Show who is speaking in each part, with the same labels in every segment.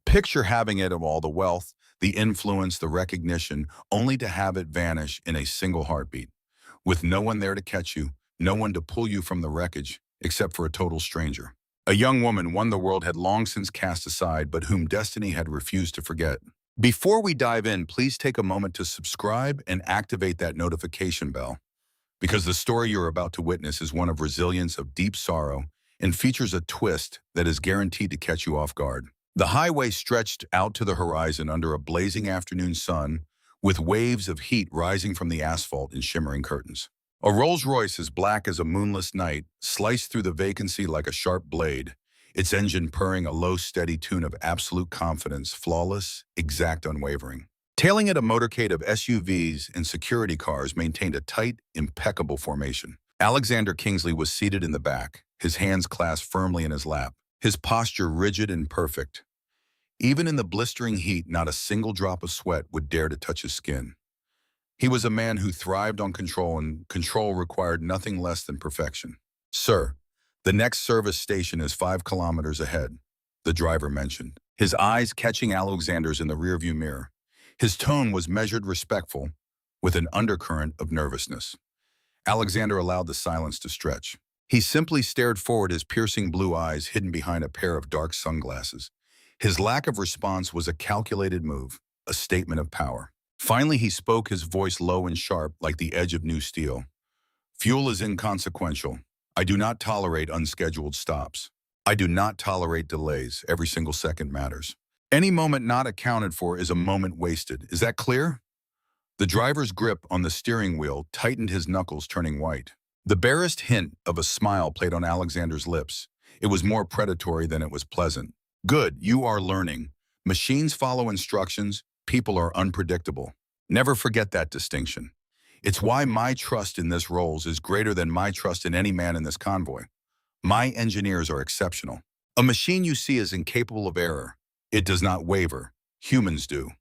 Speaker 1: Picture having it all, the wealth, the influence, the recognition, only to have it vanish in a single heartbeat, with no one there to catch you, no one to pull you from the wreckage, except for a total stranger. A young woman one the world had long since cast aside, but whom destiny had refused to forget. Before we dive in, please take a moment to subscribe and activate that notification bell, because the story you're about to witness is one of resilience, of deep sorrow, and features a twist that is guaranteed to catch you off guard. The highway stretched out to the horizon under a blazing afternoon sun, with waves of heat rising from the asphalt in shimmering curtains. A Rolls-Royce as black as a moonless night sliced through the vacancy like a sharp blade, its engine purring a low, steady tune of absolute confidence, flawless, exact, unwavering. Tailing it, a motorcade of SUVs and security cars maintained a tight, impeccable formation. Alexander Kingsley was seated in the back, his hands clasped firmly in his lap, his posture rigid and perfect. Even in the blistering heat, not a single drop of sweat would dare to touch his skin. He was a man who thrived on control, and control required nothing less than perfection. "Sir, the next service station is 5 kilometers ahead," the driver mentioned, his eyes catching Alexander's in the rearview mirror. His tone was measured, respectful, with an undercurrent of nervousness. Alexander allowed the silence to stretch. He simply stared forward, his piercing blue eyes hidden behind a pair of dark sunglasses. His lack of response was a calculated move, a statement of power. Finally, he spoke, his voice low and sharp, like the edge of new steel. "Fuel is inconsequential. I do not tolerate unscheduled stops. I do not tolerate delays. Every single second matters. Any moment not accounted for is a moment wasted. Is that clear?" The driver's grip on the steering wheel tightened, his knuckles turning white. The barest hint of a smile played on Alexander's lips. It was more predatory than it was pleasant. "Good, you are learning. Machines follow instructions. People are unpredictable. Never forget that distinction. It's why my trust in this Rolls is greater than my trust in any man in this convoy. My engineers are exceptional. A machine you see is incapable of error. It does not waver. Humans do."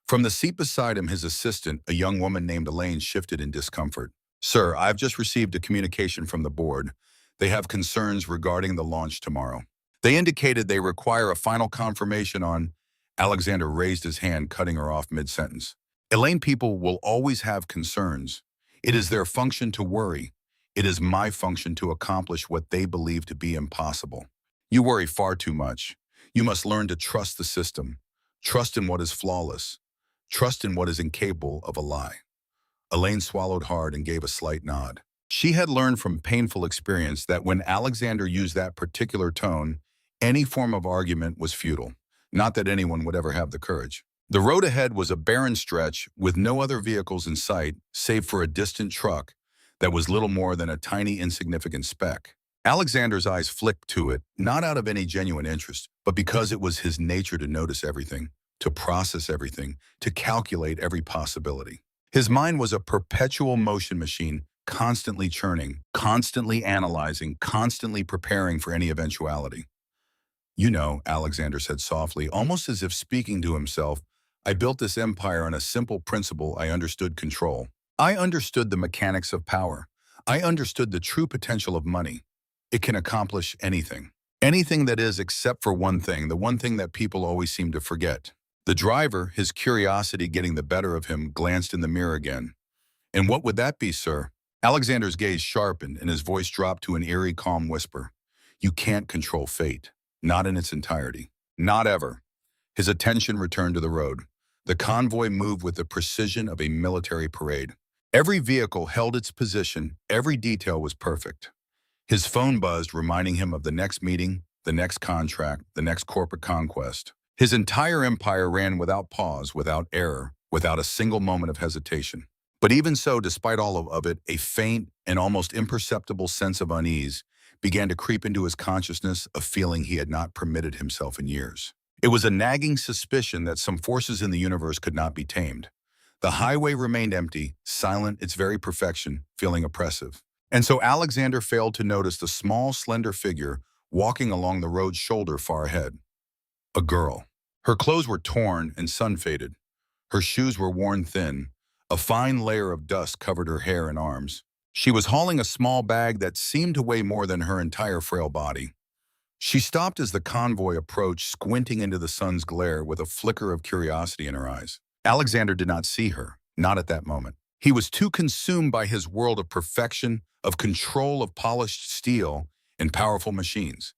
Speaker 1: From the seat beside him, his assistant, a young woman named Elaine, shifted in discomfort. "Sir, I've just received a communication from the board. They have concerns regarding the launch tomorrow. They indicated they require a final confirmation on—" Alexander raised his hand, cutting her off mid-sentence. "Elaine, people will always have concerns. It is their function to worry. It is my function to accomplish what they believe to be impossible. You worry far too much. You must learn to trust the system. Trust in what is flawless. Trust in what is incapable of a lie." Elaine swallowed hard and gave a slight nod. She had learned from painful experience that when Alexander used that particular tone, any form of argument was futile. Not that anyone would ever have the courage. The road ahead was a barren stretch with no other vehicles in sight, save for a distant truck that was little more than a tiny, insignificant speck. Alexander's eyes flicked to it, not out of any genuine interest, but because it was his nature to notice everything, to process everything, to calculate every possibility. His mind was a perpetual motion machine, constantly churning, constantly analyzing, constantly preparing for any eventuality. "You know," Alexander said softly, almost as if speaking to himself, "I built this empire on a simple principle. I understood control. I understood the mechanics of power. I understood the true potential of money. It can accomplish anything. Anything that is, except for one thing, the one thing that people always seem to forget." The driver, his curiosity getting the better of him, glanced in the mirror again. "And what would that be, sir?" Alexander's gaze sharpened and his voice dropped to an eerie, calm whisper. "You can't control fate. Not in its entirety. Not ever." His attention returned to the road. The convoy moved with the precision of a military parade. Every vehicle held its position. Every detail was perfect. His phone buzzed, reminding him of the next meeting, the next contract, the next corporate conquest. His entire empire ran without pause, without error, without a single moment of hesitation. But even so, despite all of it, a faint and almost imperceptible sense of unease began to creep into his consciousness, a feeling he had not permitted himself in years. It was a nagging suspicion that some forces in the universe could not be tamed. The highway remained empty, silent, its very perfection, feeling oppressive. And so Alexander failed to notice the small, slender figure walking along the road's shoulder far ahead. A girl. Her clothes were torn and sun-faded. Her shoes were worn thin. A fine layer of dust covered her hair and arms. She was hauling a small bag that seemed to weigh more than her entire frail body. She stopped as the convoy approached, squinting into the sun's glare with a flicker of curiosity in her eyes. Alexander did not see her, not at that moment. He was too consumed by his world of perfection, of control of polished steel and powerful machines.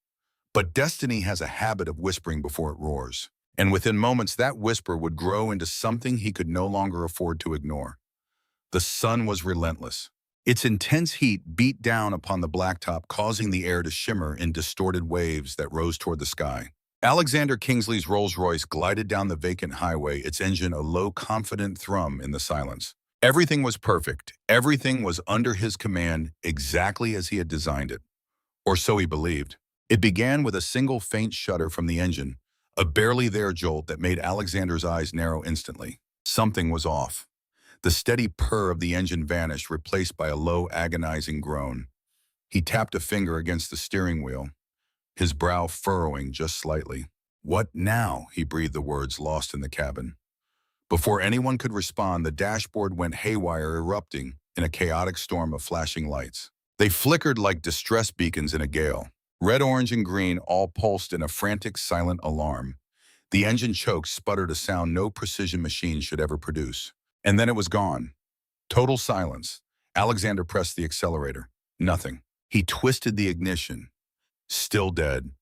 Speaker 1: But destiny has a habit of whispering before it roars. And within moments, that whisper would grow into something he could no longer afford to ignore. The sun was relentless. Its intense heat beat down upon the blacktop, causing the air to shimmer in distorted waves that rose toward the sky. Alexander Kingsley's Rolls-Royce glided down the vacant highway, its engine a low, confident thrum in the silence. Everything was perfect. Everything was under his command, exactly as he had designed it. Or so he believed. It began with a single faint shudder from the engine, a barely there jolt that made Alexander's eyes narrow instantly. Something was off. The steady purr of the engine vanished, replaced by a low, agonizing groan. He tapped a finger against the steering wheel, his brow furrowing just slightly. "What now?" he breathed the words, lost in the cabin. Before anyone could respond, the dashboard went haywire, erupting in a chaotic storm of flashing lights. They flickered like distress beacons in a gale. Red, orange, and green all pulsed in a frantic, silent alarm. The engine choked, sputtered a sound no precision machine should ever produce. And then it was gone. Total silence. Alexander pressed the accelerator. Nothing. He twisted the ignition. Still dead.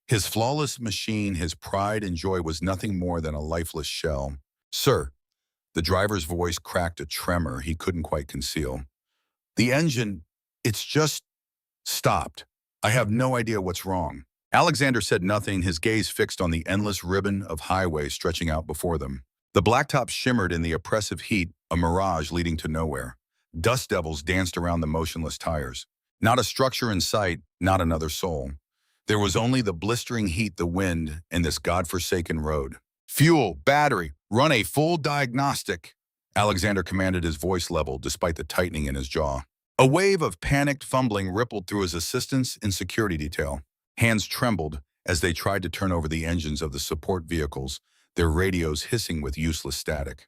Speaker 1: His flawless machine, his pride and joy was nothing more than a lifeless shell. "Sir," the driver's voice cracked a tremor he couldn't quite conceal. "The engine, it's just stopped. I have no idea what's wrong." Alexander said nothing, his gaze fixed on the endless ribbon of highway stretching out before them. The blacktop shimmered in the oppressive heat, a mirage leading to nowhere. Dust devils danced around the motionless tires. Not a structure in sight, not another soul. There was only the blistering heat, the wind, and this godforsaken road. "Fuel, battery, run a full diagnostic," Alexander commanded, his voice level despite the tightening in his jaw. A wave of panicked fumbling rippled through his assistants in security detail. Hands trembled as they tried to turn over the engines of the support vehicles, their radios hissing with useless static.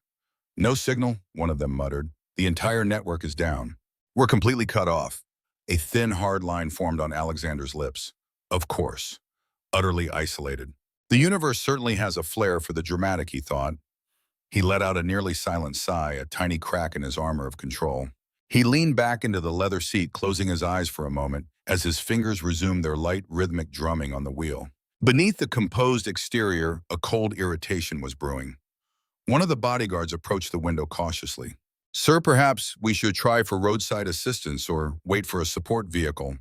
Speaker 1: "No signal," one of them muttered. "The entire network is down. We're completely cut off." A thin, hard line formed on Alexander's lips. Of course. Utterly isolated. The universe certainly has a flair for the dramatic, he thought. He let out a nearly silent sigh, a tiny crack in his armor of control. He leaned back into the leather seat, closing his eyes for a moment as his fingers resumed their light, rhythmic drumming on the wheel. Beneath the composed exterior, a cold irritation was brewing. One of the bodyguards approached the window cautiously. "Sir, perhaps we should try for roadside assistance or wait for a support vehicle."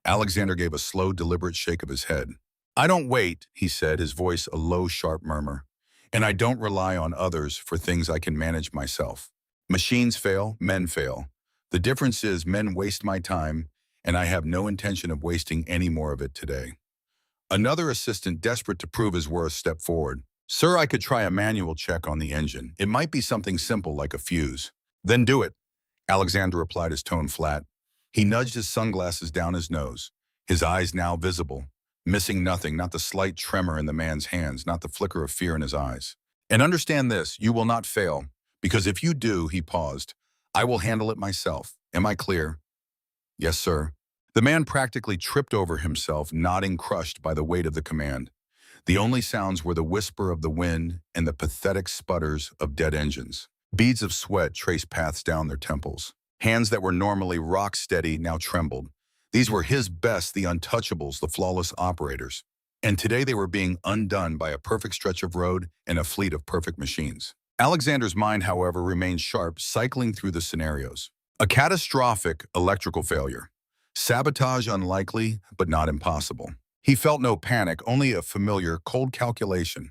Speaker 1: Alexander gave a slow, deliberate shake of his head. "I don't wait," he said, his voice a low, sharp murmur. "And I don't rely on others for things I can manage myself. Machines fail, men fail. The difference is men waste my time, and I have no intention of wasting any more of it today." Another assistant, desperate to prove his worth, stepped forward. "Sir, I could try a manual check on the engine. It might be something simple like a fuse." "Then do it," Alexander replied, his tone flat. He nudged his sunglasses down his nose, his eyes now visible, missing nothing, not the slight tremor in the man's hands, not the flicker of fear in his eyes. "And understand this, you will not fail, because if you do," he paused, "I will handle it myself. Am I clear?" "Yes, sir." The man practically tripped over himself, nodding, crushed by the weight of the command. The only sounds were the whisper of the wind and the pathetic sputters of dead engines. Beads of sweat traced paths down their temples. Hands that were normally rock-steady now trembled. These were his best, the untouchables, the flawless operators. And today they were being undone by a perfect stretch of road and a fleet of perfect machines. Alexander's mind, however, remained sharp, cycling through the scenarios. A catastrophic electrical failure. Sabotage unlikely, but not impossible. He felt no panic, only a familiar, cold calculation.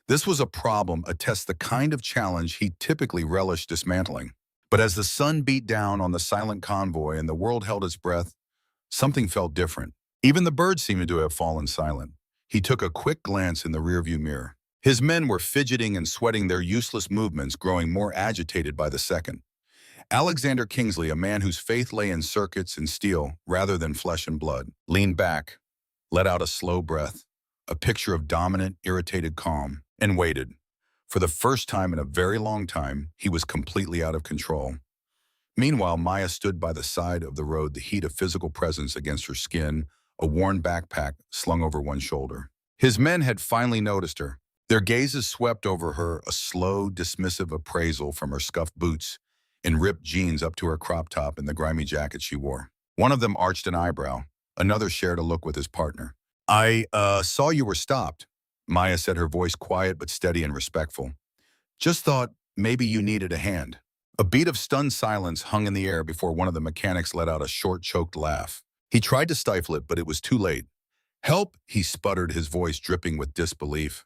Speaker 1: This was a problem, a test, the kind of challenge he typically relished dismantling. But as the sun beat down on the silent convoy and the world held its breath, something felt different. Even the birds seemed to have fallen silent. He took a quick glance in the rearview mirror. His men were fidgeting and sweating, their useless movements growing more agitated by the second. Alexander Kingsley, a man whose faith lay in circuits and steel rather than flesh and blood, leaned back, let out a slow breath, a picture of dominant, irritated calm, and waited. For the first time in a very long time, he was completely out of control. Meanwhile, Maya stood by the side of the road, the heat of physical presence against her skin, a worn backpack slung over one shoulder. His men had finally noticed her. Their gazes swept over her, a slow, dismissive appraisal from her scuffed boots and ripped jeans up to her crop top and the grimy jacket she wore. One of them arched an eyebrow. Another shared a look with his partner. I saw you were stopped, Maya said, her voice quiet but steady and respectful. Just thought maybe you needed a hand. A beat of stunned silence hung in the air before one of the mechanics let out a short, choked laugh. He tried to stifle it, but it was too late. Help, he sputtered, his voice dripping with disbelief.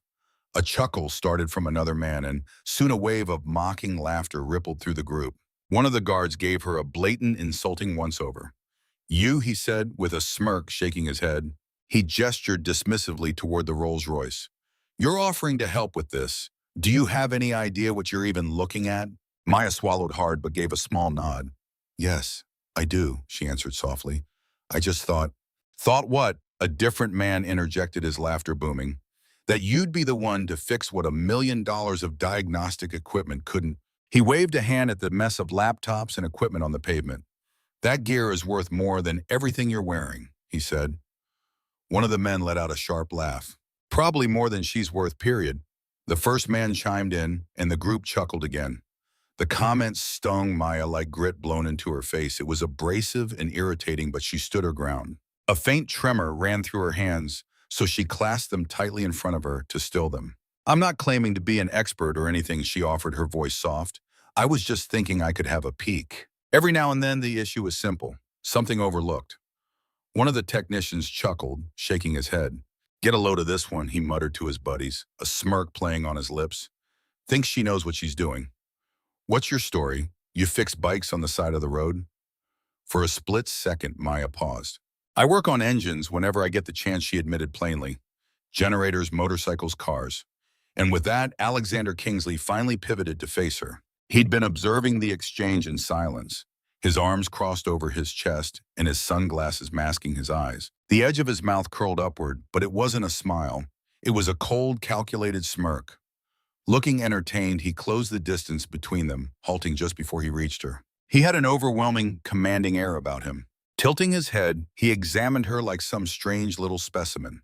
Speaker 1: A chuckle started from another man, and soon a wave of mocking laughter rippled through the group. One of the guards gave her a blatant, insulting once-over. You, he said, with a smirk, shaking his head. He gestured dismissively toward the Rolls-Royce. You're offering to help with this. Do you have any idea what you're even looking at? Maya swallowed hard but gave a small nod. Yes, I do, she answered softly. I just thought. Thought what? A different man interjected, his laughter booming. That you'd be the one to fix what $1 million of diagnostic equipment couldn't. He waved a hand at the mess of laptops and equipment on the pavement. That gear is worth more than everything you're wearing, he said. One of the men let out a sharp laugh. Probably more than she's worth, period. The first man chimed in, and the group chuckled again. The comment stung Maya like grit blown into her face. It was abrasive and irritating, but she stood her ground. A faint tremor ran through her hands, so she clasped them tightly in front of her to still them. I'm not claiming to be an expert or anything, she offered, her voice soft. I was just thinking I could have a peek. Every now and then the issue is simple, something overlooked. One of the technicians chuckled, shaking his head. Get a load of this one, he muttered to his buddies, a smirk playing on his lips. Thinks she knows what she's doing. What's your story? You fix bikes on the side of the road? For a split second, Maya paused. I work on engines whenever I get the chance, she admitted plainly. Generators, motorcycles, cars. And with that, Alexander Kingsley finally pivoted to face her. He'd been observing the exchange in silence, his arms crossed over his chest and his sunglasses masking his eyes. The edge of his mouth curled upward, but it wasn't a smile. It was a cold, calculated smirk. Looking entertained, he closed the distance between them, halting just before he reached her. He had an overwhelming, commanding air about him. Tilting his head, he examined her like some strange little specimen.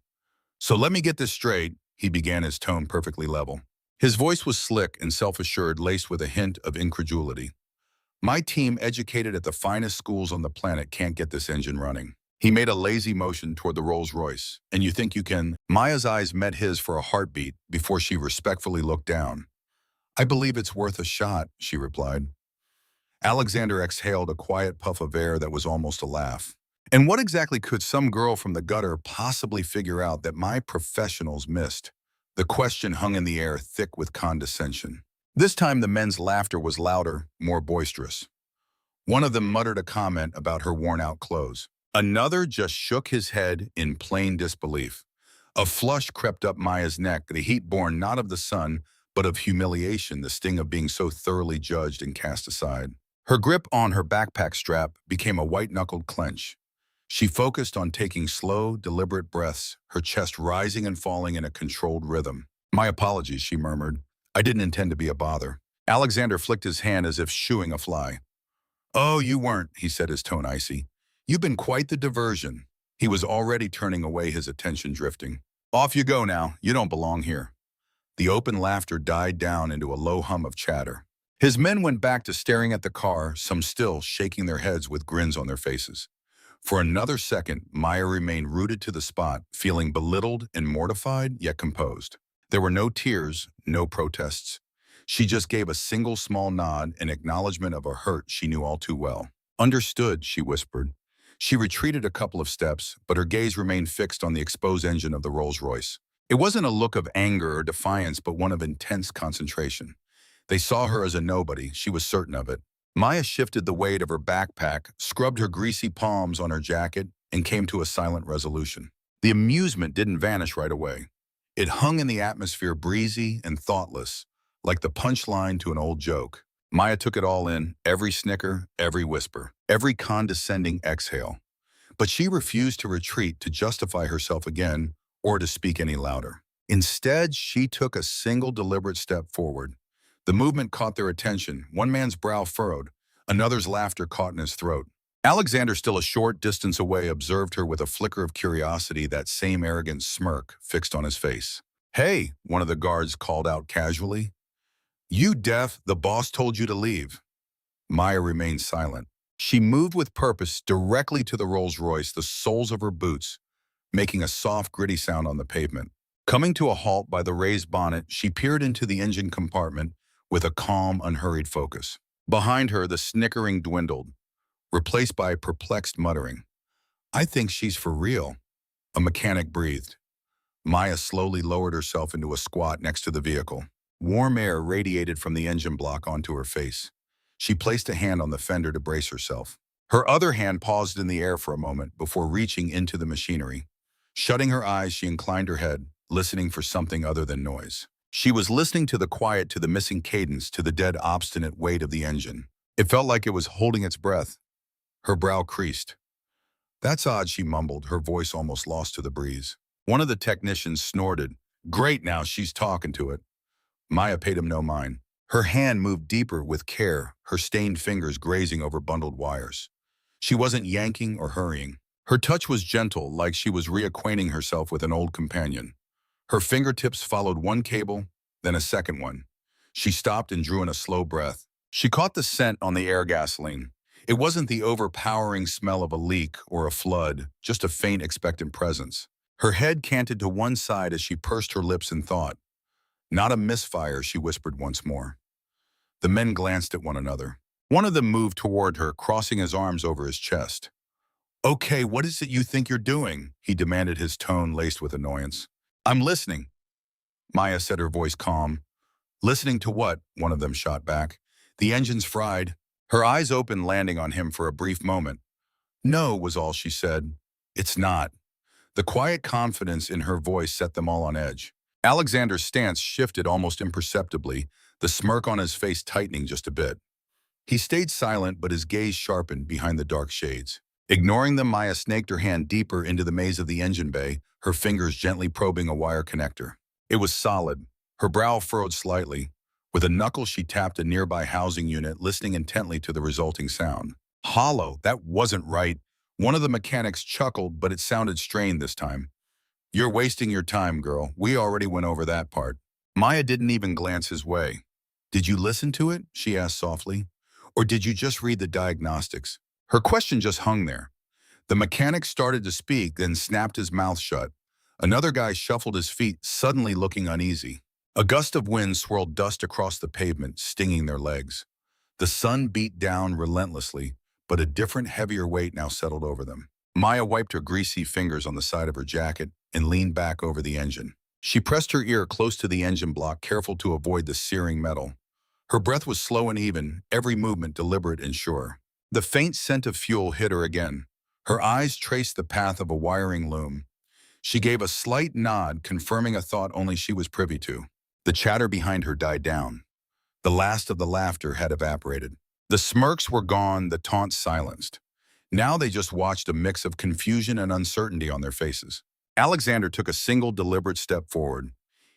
Speaker 1: So let me get this straight, he began, his tone perfectly level. His voice was slick and self-assured, laced with a hint of incredulity. My team, educated at the finest schools on the planet, can't get this engine running. He made a lazy motion toward the Rolls-Royce. And you think you can? Maya's eyes met his for a heartbeat before she respectfully looked down. I believe it's worth a shot, she replied. Alexander exhaled a quiet puff of air that was almost a laugh. And what exactly could some girl from the gutter possibly figure out that my professionals missed? The question hung in the air, thick with condescension. This time the men's laughter was louder, more boisterous. One of them muttered a comment about her worn-out clothes. Another just shook his head in plain disbelief. A flush crept up Maya's neck, the heat born not of the sun, but of humiliation, the sting of being so thoroughly judged and cast aside. Her grip on her backpack strap became a white-knuckled clench. She focused on taking slow, deliberate breaths, her chest rising and falling in a controlled rhythm. My apologies, she murmured. I didn't intend to be a bother. Alexander flicked his hand as if shooing a fly. Oh, you weren't, he said, his tone icy. You've been quite the diversion. He was already turning away, his attention drifting. Off you go now. You don't belong here. The open laughter died down into a low hum of chatter. His men went back to staring at the car, some still shaking their heads with grins on their faces. For another second, Maya remained rooted to the spot, feeling belittled and mortified, yet composed. There were no tears, no protests. She just gave a single small nod, an acknowledgement of a hurt she knew all too well. Understood, she whispered. She retreated a couple of steps, but her gaze remained fixed on the exposed engine of the Rolls-Royce. It wasn't a look of anger or defiance, but one of intense concentration. They saw her as a nobody, she was certain of it. Maya shifted the weight of her backpack, scrubbed her greasy palms on her jacket, and came to a silent resolution. The amusement didn't vanish right away. It hung in the atmosphere, breezy and thoughtless, like the punchline to an old joke. Maya took it all in, every snicker, every whisper, every condescending exhale. But she refused to retreat, to justify herself again, or to speak any louder. Instead, she took a single deliberate step forward. The movement caught their attention. One man's brow furrowed, another's laughter caught in his throat. Alexander, still a short distance away, observed her with a flicker of curiosity, that same arrogant smirk fixed on his face. "Hey," one of the guards called out casually. "You deaf, the boss told you to leave." Maya remained silent. She moved with purpose directly to the Rolls-Royce, the soles of her boots making a soft, gritty sound on the pavement. Coming to a halt by the raised bonnet, she peered into the engine compartment with a calm, unhurried focus. Behind her, the snickering dwindled, replaced by a perplexed muttering. "I think she's for real," a mechanic breathed. Maya slowly lowered herself into a squat next to the vehicle. Warm air radiated from the engine block onto her face. She placed a hand on the fender to brace herself. Her other hand paused in the air for a moment before reaching into the machinery. Shutting her eyes, she inclined her head, listening for something other than noise. She was listening to the quiet, to the missing cadence, to the dead, obstinate weight of the engine. It felt like it was holding its breath. Her brow creased. "That's odd," she mumbled, her voice almost lost to the breeze. One of the technicians snorted. "Great, now she's talking to it." Maya paid him no mind. Her hand moved deeper with care, her stained fingers grazing over bundled wires. She wasn't yanking or hurrying. Her touch was gentle, like she was reacquainting herself with an old companion. Her fingertips followed one cable, then a second one. She stopped and drew in a slow breath. She caught the scent on the air gasoline. It wasn't the overpowering smell of a leak or a flood, just a faint, expectant presence. Her head canted to one side as she pursed her lips in thought. "Not a misfire," she whispered once more. The men glanced at one another. One of them moved toward her, crossing his arms over his chest. "Okay, what is it you think you're doing?" he demanded, his tone laced with annoyance. "I'm listening," Maya said, her voice calm. "Listening to what?" one of them shot back. "The engine's fried." Her eyes opened, landing on him for a brief moment. "No," was all she said. "It's not." The quiet confidence in her voice set them all on edge. Alexander's stance shifted almost imperceptibly, the smirk on his face tightening just a bit. He stayed silent, but his gaze sharpened behind the dark shades. Ignoring them, Maya snaked her hand deeper into the maze of the engine bay, her fingers gently probing a wire connector. It was solid. Her brow furrowed slightly. With a knuckle, she tapped a nearby housing unit, listening intently to the resulting sound. Hollow. That wasn't right. One of the mechanics chuckled, but it sounded strained this time. "You're wasting your time, girl. We already went over that part." Maya didn't even glance his way. "Did you listen to it?" she asked softly. "Or did you just read the diagnostics?" Her question just hung there. The mechanic started to speak, then snapped his mouth shut. Another guy shuffled his feet, suddenly looking uneasy. A gust of wind swirled dust across the pavement, stinging their legs. The sun beat down relentlessly, but a different, heavier weight now settled over them. Maya wiped her greasy fingers on the side of her jacket and leaned back over the engine. She pressed her ear close to the engine block, careful to avoid the searing metal. Her breath was slow and even, every movement deliberate and sure. The faint scent of fuel hit her again. Her eyes traced the path of a wiring loom. She gave a slight nod, confirming a thought only she was privy to. The chatter behind her died down. The last of the laughter had evaporated. The smirks were gone, the taunts silenced. Now they just watched, a mix of confusion and uncertainty on their faces. Alexander took a single deliberate step forward.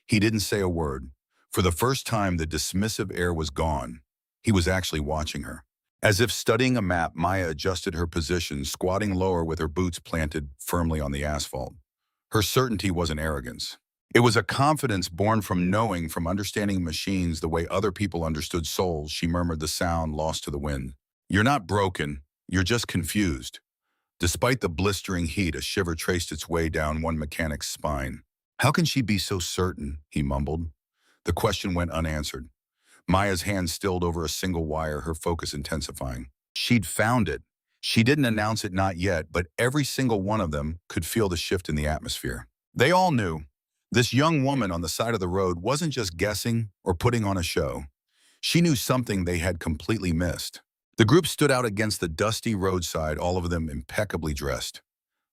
Speaker 1: He didn't say a word. For the first time, the dismissive air was gone. He was actually watching her. As if studying a map, Maya adjusted her position, squatting lower with her boots planted firmly on the asphalt. Her certainty wasn't arrogance. It was a confidence born from knowing, from understanding machines the way other people understood souls. She murmured, the sound lost to the wind. "You're not broken. You're just confused." Despite the blistering heat, a shiver traced its way down one mechanic's spine. "How can she be so certain?" he mumbled. The question went unanswered. Maya's hand stilled over a single wire, her focus intensifying. She'd found it. She didn't announce it, not yet, but every single one of them could feel the shift in the atmosphere. They all knew. This young woman on the side of the road wasn't just guessing or putting on a show. She knew something they had completely missed. The group stood out against the dusty roadside, all of them impeccably dressed.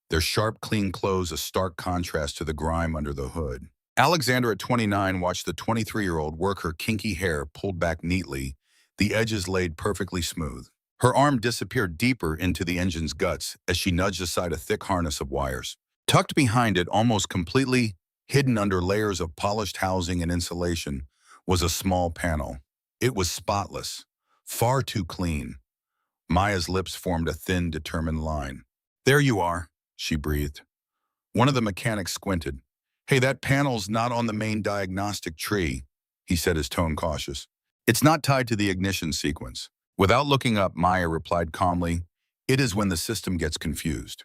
Speaker 1: Their sharp, clean clothes a stark contrast to the grime under the hood. Alexandra, at 29, watched the 23-year-old work her kinky hair pulled back neatly, the edges laid perfectly smooth. Her arm disappeared deeper into the engine's guts as she nudged aside a thick harness of wires. Tucked behind it, almost completely hidden under layers of polished housing and insulation, was a small panel. It was spotless, far too clean. Maya's lips formed a thin, determined line. There you are, she breathed. One of the mechanics squinted. Hey, that panel's not on the main diagnostic tree, he said, his tone cautious. It's not tied to the ignition sequence. Without looking up, Maya replied calmly, it is when the system gets confused.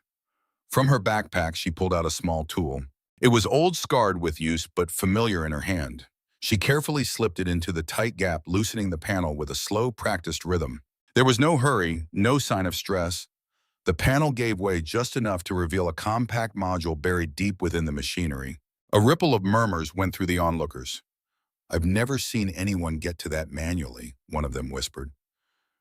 Speaker 1: From her backpack, she pulled out a small tool. It was old, scarred with use, but familiar in her hand. She carefully slipped it into the tight gap, loosening the panel with a slow, practiced rhythm. There was no hurry, no sign of stress. The panel gave way just enough to reveal a compact module buried deep within the machinery. A ripple of murmurs went through the onlookers. I've never seen anyone get to that manually, one of them whispered.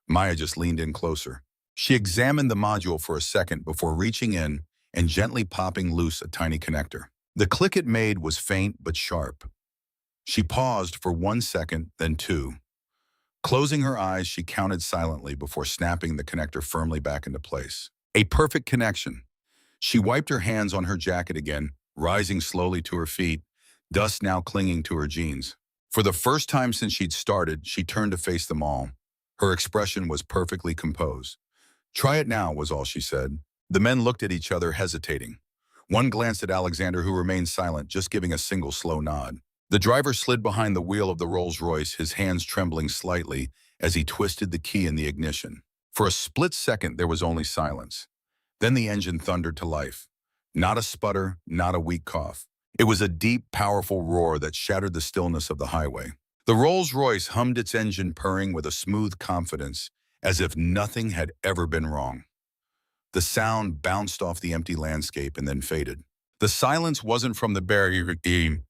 Speaker 1: Maya just leaned in closer. She examined the module for a second before reaching in and gently popping loose a tiny connector. The click it made was faint but sharp. She paused for 1 second, then 2. Closing her eyes, she counted silently before snapping the connector firmly back into place. A perfect connection. She wiped her hands on her jacket again, rising slowly to her feet, dust now clinging to her jeans. For the first time since she'd started, she turned to face them all. Her expression was perfectly composed. Try it now, was all she said. The men looked at each other, hesitating. One glanced at Alexander, who remained silent, just giving a single slow nod. The driver slid behind the wheel of the Rolls-Royce, his hands trembling slightly as he twisted the key in the ignition. For a split second, there was only silence. Then the engine thundered to life. Not a sputter, not a weak cough. It was a deep, powerful roar that shattered the stillness of the highway. The Rolls-Royce hummed its engine, purring with a smooth confidence, as if nothing had ever been wrong. The sound bounced off the empty landscape and then faded. The silence wasn't from the barrier team.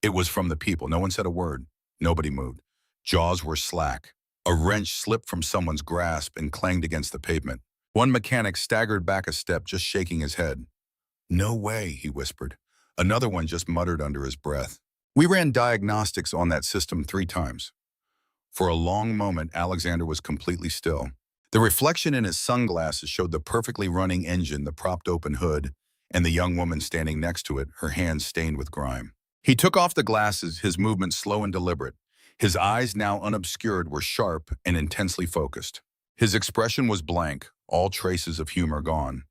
Speaker 1: It was from the people. No one said a word. Nobody moved. Jaws were slack. A wrench slipped from someone's grasp and clanged against the pavement. One mechanic staggered back a step, just shaking his head. No way, he whispered. Another one just muttered under his breath. We ran diagnostics on that system 3 times. For a long moment, Alexander was completely still. The reflection in his sunglasses showed the perfectly running engine, the propped open hood, and the young woman standing next to it, her hands stained with grime. He took off the glasses, his movements slow and deliberate. His eyes, now unobscured, were sharp and intensely focused. His expression was blank, all traces of humor gone.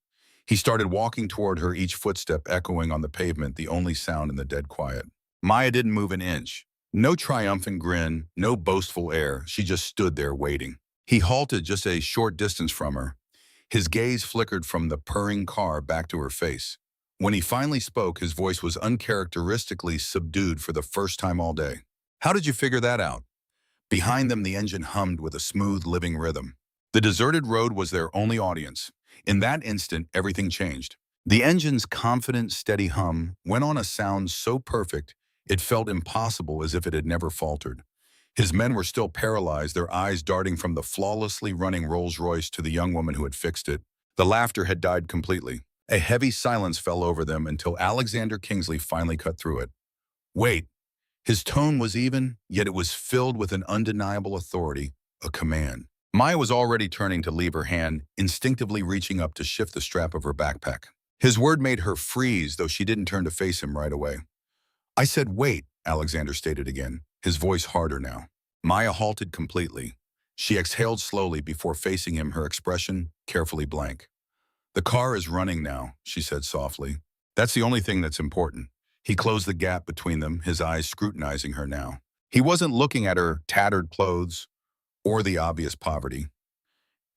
Speaker 1: He started walking toward her, each footstep echoing on the pavement, the only sound in the dead quiet. Maya didn't move an inch. No triumphant grin, no boastful air. She just stood there waiting. He halted just a short distance from her. His gaze flickered from the purring car back to her face. When he finally spoke, his voice was uncharacteristically subdued for the first time all day. How did you figure that out? Behind them, the engine hummed with a smooth, living rhythm. The deserted road was their only audience. In that instant, everything changed. The engine's confident, steady hum went on, a sound so perfect it felt impossible, as if it had never faltered. His men were still paralyzed, their eyes darting from the flawlessly running Rolls-Royce to the young woman who had fixed it. The laughter had died completely. A heavy silence fell over them until Alexander Kingsley finally cut through it. Wait. His tone was even, yet it was filled with an undeniable authority, a command. Maya was already turning to leave her hand, instinctively reaching up to shift the strap of her backpack. His word made her freeze, though she didn't turn to face him right away. I said wait, Alexander stated again, his voice harder now. Maya halted completely. She exhaled slowly before facing him, her expression carefully blank. The car is running now, she said softly. That's the only thing that's important. He closed the gap between them, his eyes scrutinizing her now. He wasn't looking at her tattered clothes or the obvious poverty.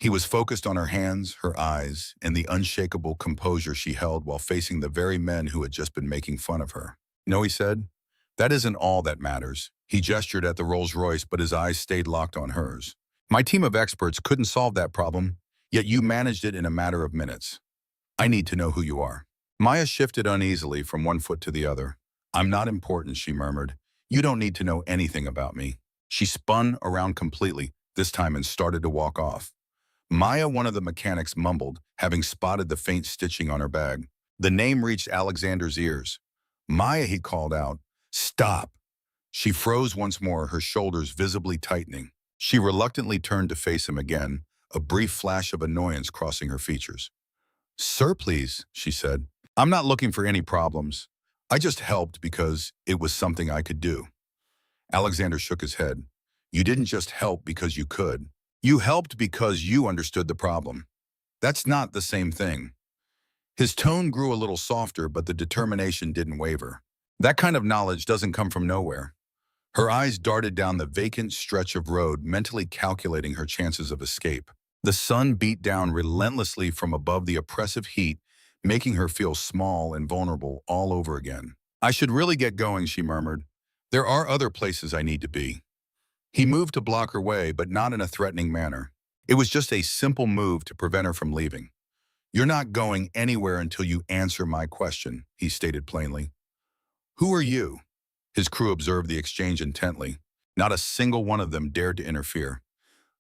Speaker 1: He was focused on her hands, her eyes, and the unshakable composure she held while facing the very men who had just been making fun of her. No, he said, that isn't all that matters. He gestured at the Rolls-Royce, but his eyes stayed locked on hers. My team of experts couldn't solve that problem, yet you managed it in a matter of minutes. I need to know who you are. Maya shifted uneasily from one foot to the other. I'm not important, she murmured. You don't need to know anything about me. She spun around completely, this time, and started to walk off. Maya, one of the mechanics, mumbled, having spotted the faint stitching on her bag. The name reached Alexander's ears. Maya, he called out. Stop. She froze once more, her shoulders visibly tightening. She reluctantly turned to face him again, a brief flash of annoyance crossing her features. Sir, please, she said. I'm not looking for any problems. I just helped because it was something I could do. Alexander shook his head. You didn't just help because you could. You helped because you understood the problem. That's not the same thing. His tone grew a little softer, but the determination didn't waver. That kind of knowledge doesn't come from nowhere. Her eyes darted down the vacant stretch of road, mentally calculating her chances of escape. The sun beat down relentlessly from above the oppressive heat, making her feel small and vulnerable all over again. I should really get going, she murmured. There are other places I need to be. He moved to block her way, but not in a threatening manner. It was just a simple move to prevent her from leaving. You're not going anywhere until you answer my question, he stated plainly. Who are you? His crew observed the exchange intently. Not a single one of them dared to interfere.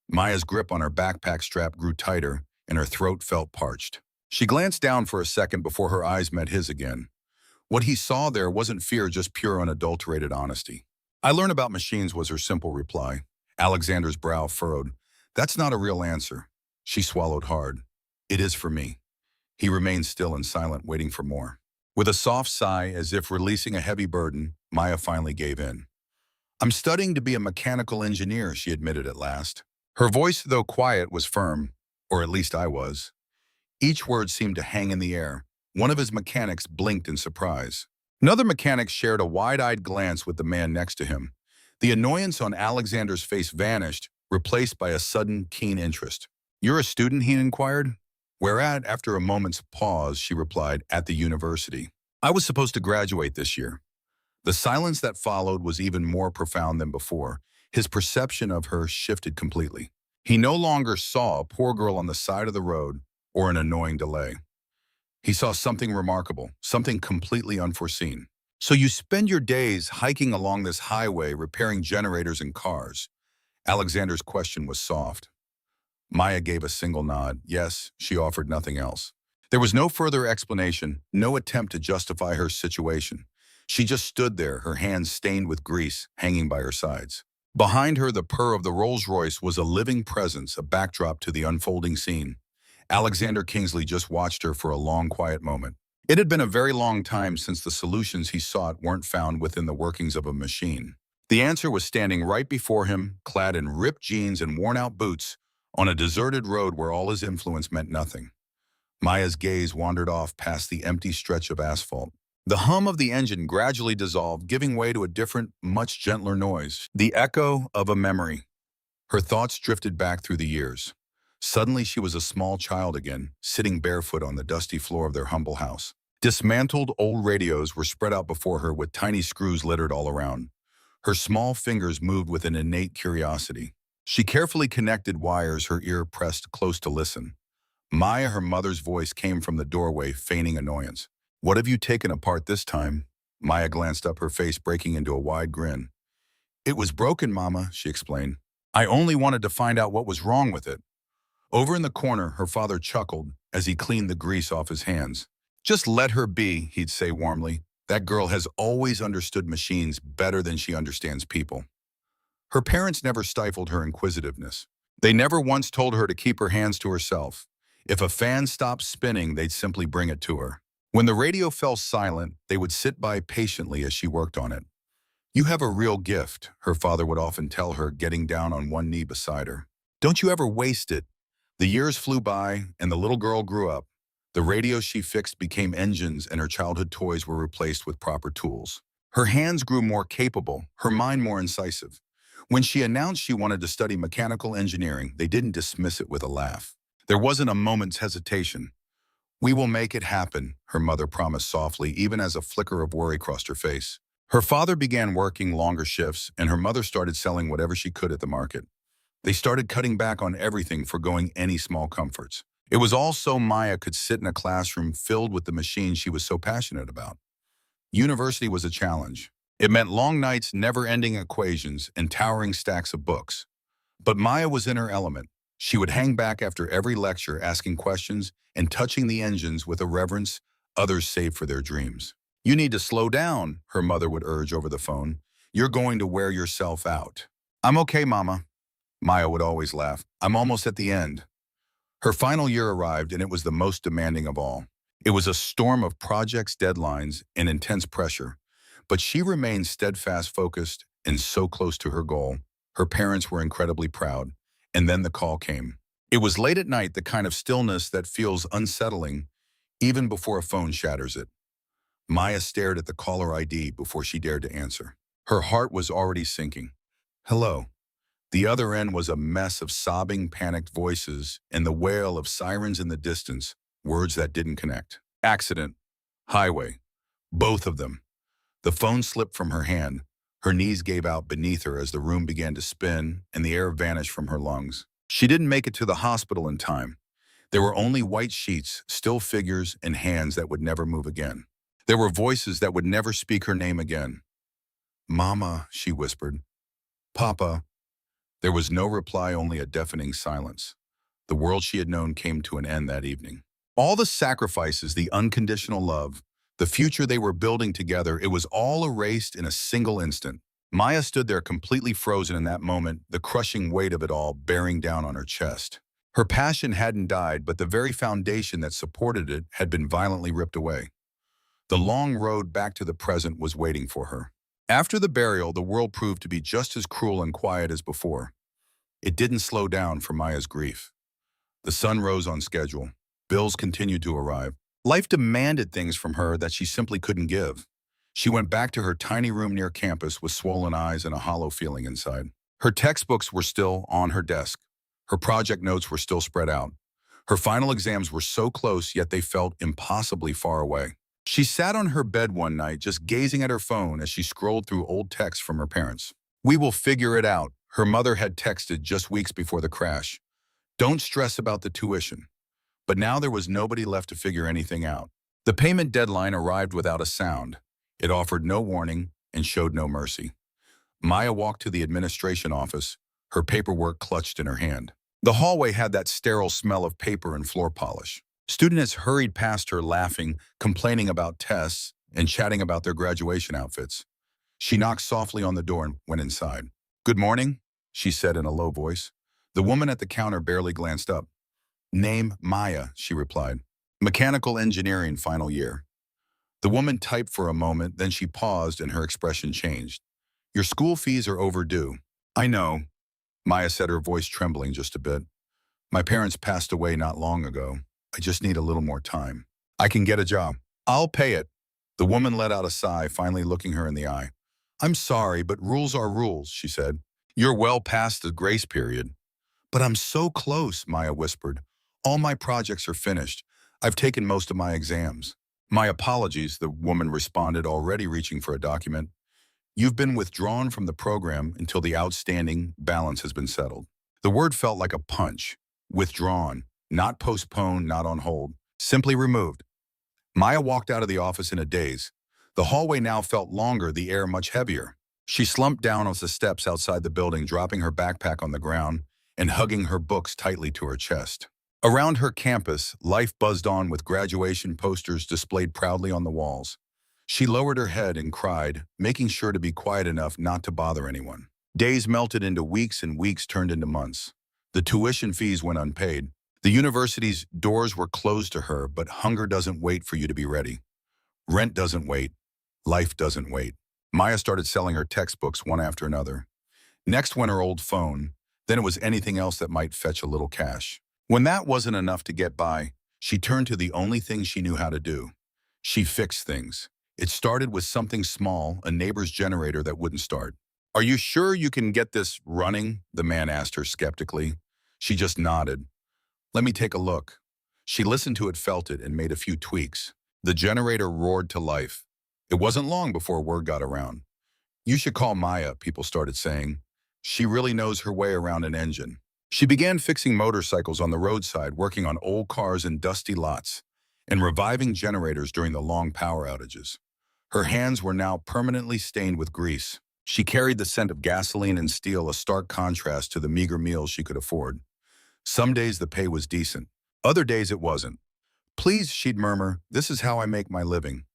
Speaker 1: Maya's grip on her backpack strap grew tighter, and her throat felt parched. She glanced down for a second before her eyes met his again. What he saw there wasn't fear, just pure unadulterated honesty. I learn about machines, was her simple reply. Alexander's brow furrowed. That's not a real answer. She swallowed hard. It is for me. He remained still and silent, waiting for more. With a soft sigh, as if releasing a heavy burden, Maya finally gave in. I'm studying to be a mechanical engineer, she admitted at last. Her voice, though quiet, was firm, or at least I was. Each word seemed to hang in the air. One of his mechanics blinked in surprise. Another mechanic shared a wide-eyed glance with the man next to him. The annoyance on Alexander's face vanished, replaced by a sudden, keen interest. You're a student, he inquired. Whereat, after a moment's pause, she replied, at the university. I was supposed to graduate this year. The silence that followed was even more profound than before. His perception of her shifted completely. He no longer saw a poor girl on the side of the road or an annoying delay. He saw something remarkable, something completely unforeseen. So you spend your days hiking along this highway, repairing generators and cars. Alexander's question was soft. Maya gave a single nod. Yes, she offered nothing else. There was no further explanation, no attempt to justify her situation. She just stood there, her hands stained with grease, hanging by her sides. Behind her, the purr of the Rolls-Royce was a living presence, a backdrop to the unfolding scene. Alexander Kingsley just watched her for a long, quiet moment. It had been a very long time since the solutions he sought weren't found within the workings of a machine. The answer was standing right before him, clad in ripped jeans and worn-out boots, on a deserted road where all his influence meant nothing. Maya's gaze wandered off past the empty stretch of asphalt. The hum of the engine gradually dissolved, giving way to a different, much gentler noise, the echo of a memory. Her thoughts drifted back through the years. Suddenly she was a small child again, sitting barefoot on the dusty floor of their humble house. Dismantled old radios were spread out before her with tiny screws littered all around. Her small fingers moved with an innate curiosity. She carefully connected wires, her ear pressed close to listen. Maya, her mother's voice, came from the doorway, feigning annoyance. What have you taken apart this time? Maya glanced up, her face breaking into a wide grin. It was broken, Mama, she explained. I only wanted to find out what was wrong with it. Over in the corner, her father chuckled as he cleaned the grease off his hands. Just let her be, he'd say warmly. That girl has always understood machines better than she understands people. Her parents never stifled her inquisitiveness. They never once told her to keep her hands to herself. If a fan stopped spinning, they'd simply bring it to her. When the radio fell silent, they would sit by patiently as she worked on it. You have a real gift, her father would often tell her, getting down on one knee beside her. Don't you ever waste it. The years flew by, and the little girl grew up. The radios she fixed became engines, and her childhood toys were replaced with proper tools. Her hands grew more capable, her mind more incisive. When she announced she wanted to study mechanical engineering, they didn't dismiss it with a laugh. There wasn't a moment's hesitation. We will make it happen, her mother promised softly, even as a flicker of worry crossed her face. Her father began working longer shifts, and her mother started selling whatever she could at the market. They started cutting back on everything, forgoing any small comforts. It was all so Maya could sit in a classroom filled with the machines she was so passionate about. University was a challenge. It meant long nights, never-ending equations, and towering stacks of books. But Maya was in her element. She would hang back after every lecture, asking questions and touching the engines with a reverence others saved for their dreams. You need to slow down, her mother would urge over the phone. You're going to wear yourself out. I'm okay, Mama. Maya would always laugh. I'm almost at the end. Her final year arrived, and it was the most demanding of all. It was a storm of projects, deadlines, and intense pressure. But she remained steadfast, focused, and so close to her goal. Her parents were incredibly proud. And then the call came. It was late at night, the kind of stillness that feels unsettling even before a phone shatters it. Maya stared at the caller ID before she dared to answer. Her heart was already sinking. Hello. The other end was a mess of sobbing, panicked voices and the wail of sirens in the distance, words that didn't connect. Accident. Highway. Both of them. The phone slipped from her hand. Her knees gave out beneath her as the room began to spin and the air vanished from her lungs. She didn't make it to the hospital in time. There were only white sheets, still figures, and hands that would never move again. There were voices that would never speak her name again. Mama, she whispered. Papa. There was no reply, only a deafening silence. The world she had known came to an end that evening. All the sacrifices, the unconditional love, the future they were building together, it was all erased in a single instant. Maya stood there completely frozen in that moment, the crushing weight of it all bearing down on her chest. Her passion hadn't died, but the very foundation that supported it had been violently ripped away. The long road back to the present was waiting for her. After the burial, the world proved to be just as cruel and quiet as before. It didn't slow down for Maya's grief. The sun rose on schedule. Bills continued to arrive. Life demanded things from her that she simply couldn't give. She went back to her tiny room near campus with swollen eyes and a hollow feeling inside. Her textbooks were still on her desk. Her project notes were still spread out. Her final exams were so close, yet they felt impossibly far away. She sat on her bed one night, just gazing at her phone as she scrolled through old texts from her parents. "We will figure it out," her mother had texted just weeks before the crash. "Don't stress about the tuition." But now there was nobody left to figure anything out. The payment deadline arrived without a sound. It offered no warning and showed no mercy. Maya walked to the administration office, her paperwork clutched in her hand. The hallway had that sterile smell of paper and floor polish. Students hurried past her, laughing, complaining about tests, and chatting about their graduation outfits. She knocked softly on the door and went inside. "Good morning," she said in a low voice. The woman at the counter barely glanced up. "Name Maya," she replied. "Mechanical engineering, final year." The woman typed for a moment, then she paused and her expression changed. "Your school fees are overdue." "I know," Maya said, her voice trembling just a bit. "My parents passed away not long ago. I just need a little more time. I can get a job. I'll pay it." The woman let out a sigh, finally looking her in the eye. "I'm sorry, but rules are rules," she said. "You're well past the grace period." "But I'm so close," Maya whispered. "All my projects are finished. I've taken most of my exams." "My apologies," the woman responded, already reaching for a document. "You've been withdrawn from the program until the outstanding balance has been settled." The word felt like a punch. Withdrawn. Not postponed, not on hold. Simply removed. Maya walked out of the office in a daze. The hallway now felt longer, the air much heavier. She slumped down on the steps outside the building, dropping her backpack on the ground and hugging her books tightly to her chest. Around her campus, life buzzed on with graduation posters displayed proudly on the walls. She lowered her head and cried, making sure to be quiet enough not to bother anyone. Days melted into weeks and weeks turned into months. The tuition fees went unpaid. The university's doors were closed to her, but hunger doesn't wait for you to be ready. Rent doesn't wait. Life doesn't wait. Maya started selling her textbooks one after another. Next went her old phone. Then it was anything else that might fetch a little cash. When that wasn't enough to get by, she turned to the only thing she knew how to do. She fixed things. It started with something small, a neighbor's generator that wouldn't start. "Are you sure you can get this running?" the man asked her skeptically. She just nodded. "Let me take a look." She listened to it, felt it, and made a few tweaks. The generator roared to life. It wasn't long before word got around. "You should call Maya," people started saying. "She really knows her way around an engine." She began fixing motorcycles on the roadside, working on old cars in dusty lots, and reviving generators during the long power outages. Her hands were now permanently stained with grease. She carried the scent of gasoline and steel, a stark contrast to the meager meals she could afford. Some days the pay was decent. Other days it wasn't. "Please," she'd murmur, "this is how I make my living."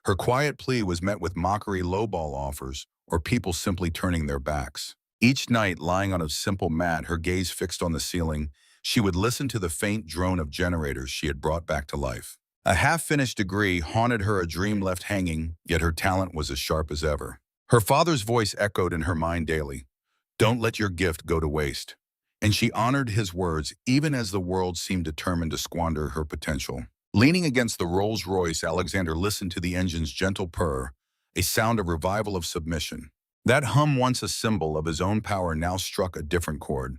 Speaker 1: Her quiet plea was met with mockery, lowball offers, or people simply turning their backs. Each night, lying on a simple mat, her gaze fixed on the ceiling, she would listen to the faint drone of generators she had brought back to life. A half-finished degree haunted her, a dream left hanging, yet her talent was as sharp as ever. Her father's voice echoed in her mind daily. "Don't let your gift go to waste." and she honored his words even as the world seemed determined to squander her potential. Leaning against the Rolls-Royce, Alexander listened to the engine's gentle purr, a sound of revival of submission. That hum, once a symbol of his own power, now struck a different chord.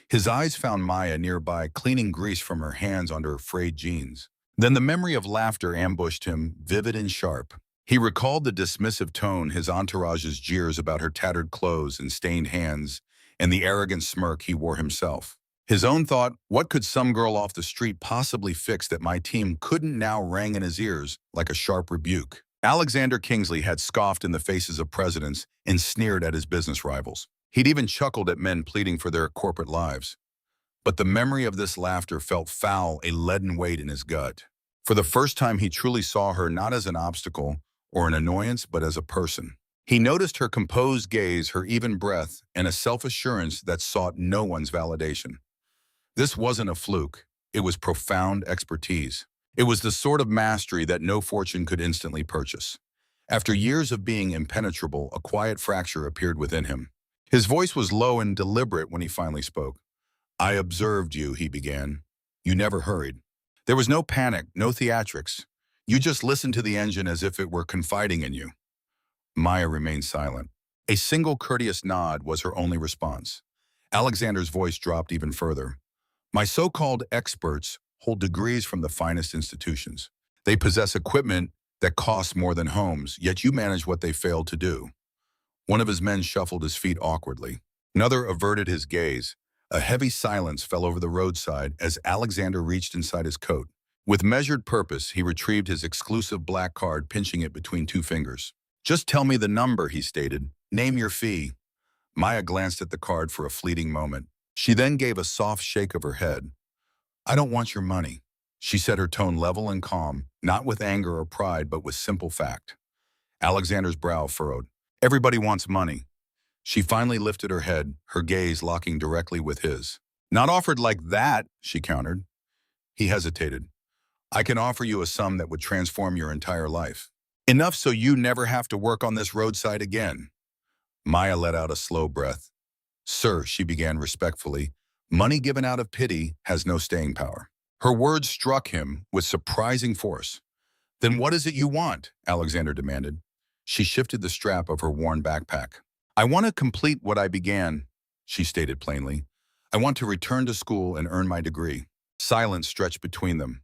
Speaker 1: His eyes found Maya nearby, cleaning grease from her hands under her frayed jeans. Then the memory of laughter ambushed him, vivid and sharp. He recalled the dismissive tone, his entourage's jeers about her tattered clothes and stained hands, and the arrogant smirk he wore himself. His own thought, what could some girl off the street possibly fix that my team couldn't, now rang in his ears like a sharp rebuke. Alexander Kingsley had scoffed in the faces of presidents and sneered at his business rivals. He'd even chuckled at men pleading for their corporate lives. But the memory of this laughter felt foul, a leaden weight in his gut. For the first time, he truly saw her not as an obstacle or an annoyance, but as a person. He noticed her composed gaze, her even breath, and a self-assurance that sought no one's validation. This wasn't a fluke. It was profound expertise. It was the sort of mastery that no fortune could instantly purchase. After years of being impenetrable, a quiet fracture appeared within him. His voice was low and deliberate when he finally spoke. "I observed you," he began. "You never hurried. There was no panic, no theatrics. You just listened to the engine as if it were confiding in you." Maya remained silent. A single courteous nod was her only response. Alexander's voice dropped even further. "My so-called experts hold degrees from the finest institutions. They possess equipment that costs more than homes, yet you manage what they failed to do." One of his men shuffled his feet awkwardly. Another averted his gaze. A heavy silence fell over the roadside as Alexander reached inside his coat. With measured purpose, he retrieved his exclusive black card, pinching it between two fingers. "Just tell me the number," he stated. "Name your fee." Maya glanced at the card for a fleeting moment. She then gave a soft shake of her head. "I don't want your money," she said, her tone level and calm, not with anger or pride, but with simple fact. Alexander's brow furrowed. "Everybody wants money." She finally lifted her head, her gaze locking directly with his. "Not offered like that," she countered. He hesitated. "I can offer you a sum that would transform your entire life. Enough so you never have to work on this roadside again." Maya let out a slow breath. "Sir," she began respectfully, "money given out of pity has no staying power." Her words struck him with surprising force. "Then what is it you want?" Alexander demanded. She shifted the strap of her worn backpack. "I want to complete what I began," she stated plainly. "I want to return to school and earn my degree." Silence stretched between them.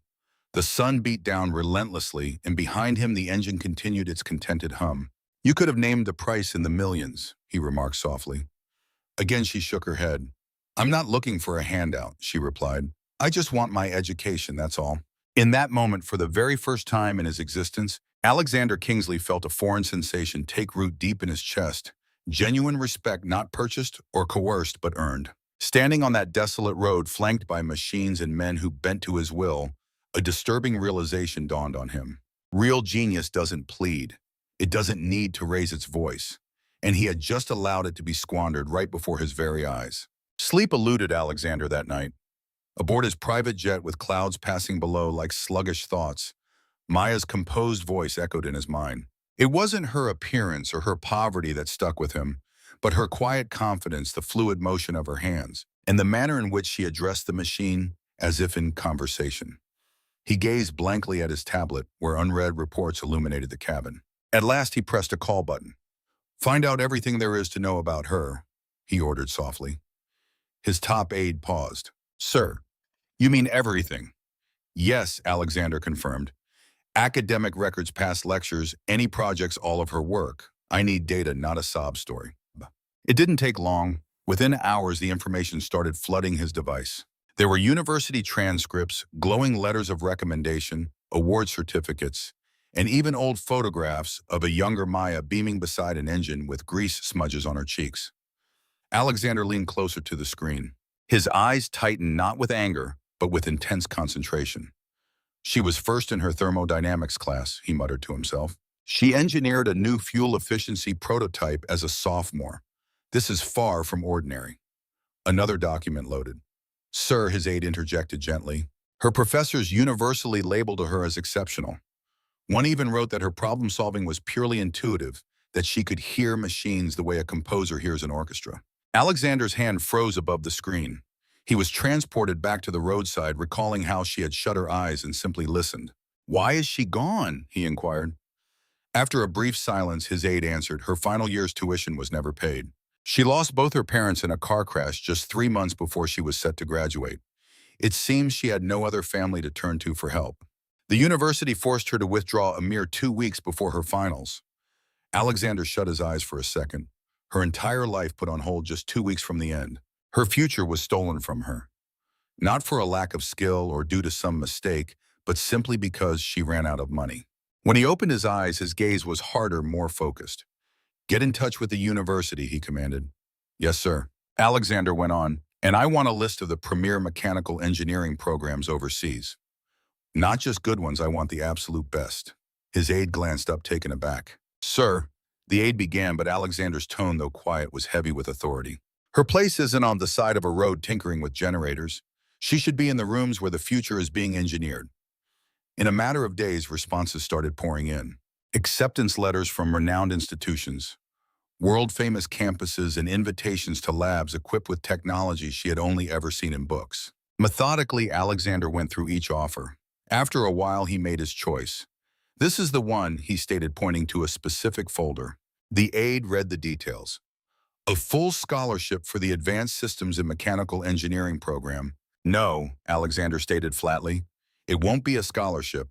Speaker 1: The sun beat down relentlessly, and behind him the engine continued its contented hum. "You could have named the price in the millions," he remarked softly. Again she shook her head. "I'm not looking for a handout," she replied. "I just want my education, that's all." In that moment, for the very first time in his existence, Alexander Kingsley felt a foreign sensation take root deep in his chest. Genuine respect, not purchased or coerced, but earned. Standing on that desolate road, flanked by machines and men who bent to his will, a disturbing realization dawned on him. Real genius doesn't plead. It doesn't need to raise its voice. And he had just allowed it to be squandered right before his very eyes. Sleep eluded Alexander that night. Aboard his private jet with clouds passing below like sluggish thoughts, Maya's composed voice echoed in his mind. It wasn't her appearance or her poverty that stuck with him, but her quiet confidence, the fluid motion of her hands, and the manner in which she addressed the machine as if in conversation. He gazed blankly at his tablet, where unread reports illuminated the cabin. At last he pressed a call button. "Find out everything there is to know about her," he ordered softly. His top aide paused. "Sir, you mean everything?" "Yes," Alexander confirmed. "Academic records, past lectures, any projects, all of her work. I need data, not a sob story." It didn't take long. Within hours, the information started flooding his device. There were university transcripts, glowing letters of recommendation, award certificates, and even old photographs of a younger Maya beaming beside an engine with grease smudges on her cheeks. Alexander leaned closer to the screen. His eyes tightened not with anger, but with intense concentration. "She was first in her thermodynamics class," he muttered to himself. "She engineered a new fuel efficiency prototype as a sophomore. This is far from ordinary." Another document loaded. "Sir," his aide interjected gently, "her professors universally labeled her as exceptional. One even wrote that her problem-solving was purely intuitive, that she could hear machines the way a composer hears an orchestra." Alexander's hand froze above the screen. He was transported back to the roadside, recalling how she had shut her eyes and simply listened. "Why is she gone?" he inquired. After a brief silence, his aide answered, "Her final year's tuition was never paid. She lost both her parents in a car crash just 3 months before she was set to graduate. It seems she had no other family to turn to for help. The university forced her to withdraw a mere 2 weeks before her finals." Alexander shut his eyes for a second. Her entire life put on hold just 2 weeks from the end. Her future was stolen from her. Not for a lack of skill or due to some mistake, but simply because she ran out of money. When he opened his eyes, his gaze was harder, more focused. "Get in touch with the university," he commanded. "Yes, sir." Alexander went on, "And I want a list of the premier mechanical engineering programs overseas. Not just good ones, I want the absolute best." His aide glanced up, taken aback. "Sir," the aide began, but Alexander's tone, though quiet, was heavy with authority. "Her place isn't on the side of a road tinkering with generators. She should be in the rooms where the future is being engineered." In a matter of days, responses started pouring in. Acceptance letters from renowned institutions, world-famous campuses, and invitations to labs equipped with technology she had only ever seen in books. Methodically, Alexander went through each offer. After a while, he made his choice. "This is the one," he stated, pointing to a specific folder. The aide read the details. "A full scholarship for the Advanced Systems and Mechanical Engineering program." "No," Alexander stated flatly. "It won't be a scholarship."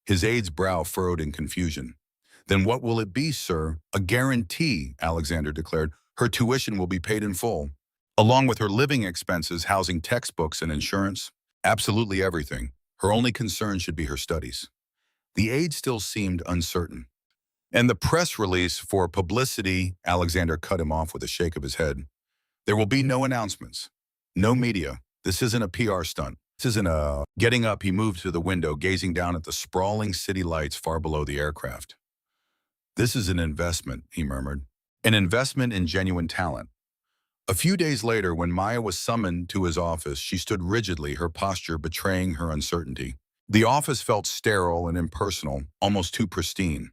Speaker 1: His aide's brow furrowed in confusion. "Then what will it be, sir?" "A guarantee," Alexander declared. "Her tuition will be paid in full, along with her living expenses, housing, textbooks, and insurance. Absolutely everything. Her only concern should be her studies." The aide still seemed uncertain. "And the press release for publicity," Alexander cut him off with a shake of his head. "There will be no announcements. No media. This isn't a PR stunt. This isn't a..." Getting up, he moved to the window, gazing down at the sprawling city lights far below the aircraft. "This is an investment," he murmured. "An investment in genuine talent." A few days later, when Maya was summoned to his office, she stood rigidly, her posture betraying her uncertainty. The office felt sterile and impersonal, almost too pristine.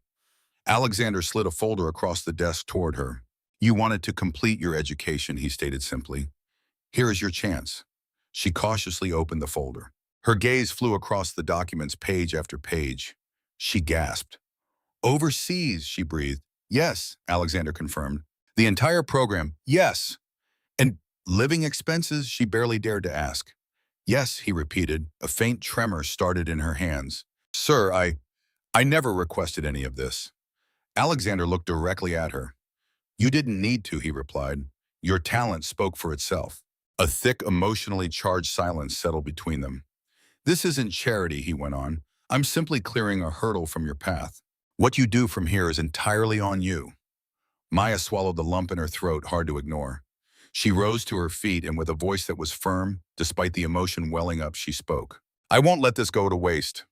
Speaker 1: Alexander slid a folder across the desk toward her. "You wanted to complete your education," he stated simply. "Here is your chance." She cautiously opened the folder. Her gaze flew across the documents page after page. She gasped. "Overseas," she breathed. "Yes," Alexander confirmed. "The entire program, yes." "And living expenses?" she barely dared to ask. "Yes," he repeated. A faint tremor started in her hands. "Sir, I never requested any of this." Alexander looked directly at her. "You didn't need to," he replied. "Your talent spoke for itself." A thick, emotionally charged silence settled between them. "This isn't charity," he went on. "I'm simply clearing a hurdle from your path. What you do from here is entirely on you." Maya swallowed the lump in her throat, hard to ignore. She rose to her feet, and with a voice that was firm, despite the emotion welling up, she spoke. "I won't let this go to waste."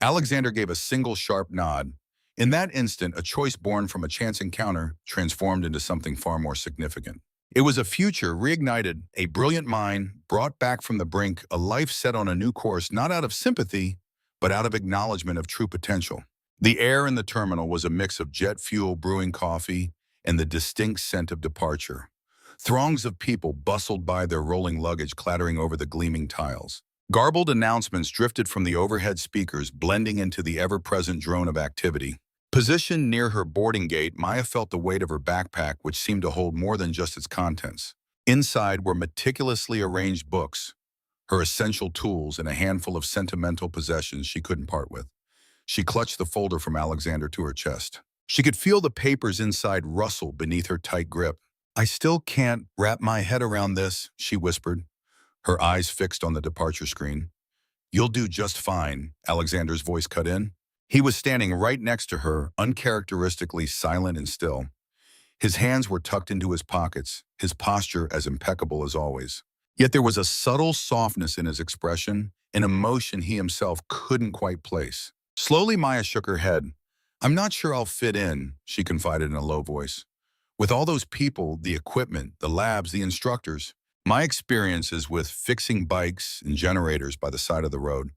Speaker 1: Alexander gave a single sharp nod. In that instant, a choice born from a chance encounter transformed into something far more significant. It was a future reignited, a brilliant mind brought back from the brink, a life set on a new course, not out of sympathy, but out of acknowledgement of true potential. The air in the terminal was a mix of jet fuel, brewing coffee, and the distinct scent of departure. Throngs of people bustled by, their rolling luggage clattering over the gleaming tiles. Garbled announcements drifted from the overhead speakers, blending into the ever-present drone of activity. Positioned near her boarding gate, Maya felt the weight of her backpack, which seemed to hold more than just its contents. Inside were meticulously arranged books, her essential tools, and a handful of sentimental possessions she couldn't part with. She clutched the folder from Alexander to her chest. She could feel the papers inside rustle beneath her tight grip. "I still can't wrap my head around this," she whispered, her eyes fixed on the departure screen. "You'll do just fine," Alexander's voice cut in. He was standing right next to her, uncharacteristically silent and still. His hands were tucked into his pockets, his posture as impeccable as always. Yet there was a subtle softness in his expression, an emotion he himself couldn't quite place. Slowly, Maya shook her head. "I'm not sure I'll fit in," she confided in a low voice. "With all those people, the equipment, the labs, the instructors, my experiences with fixing bikes and generators by the side of the road,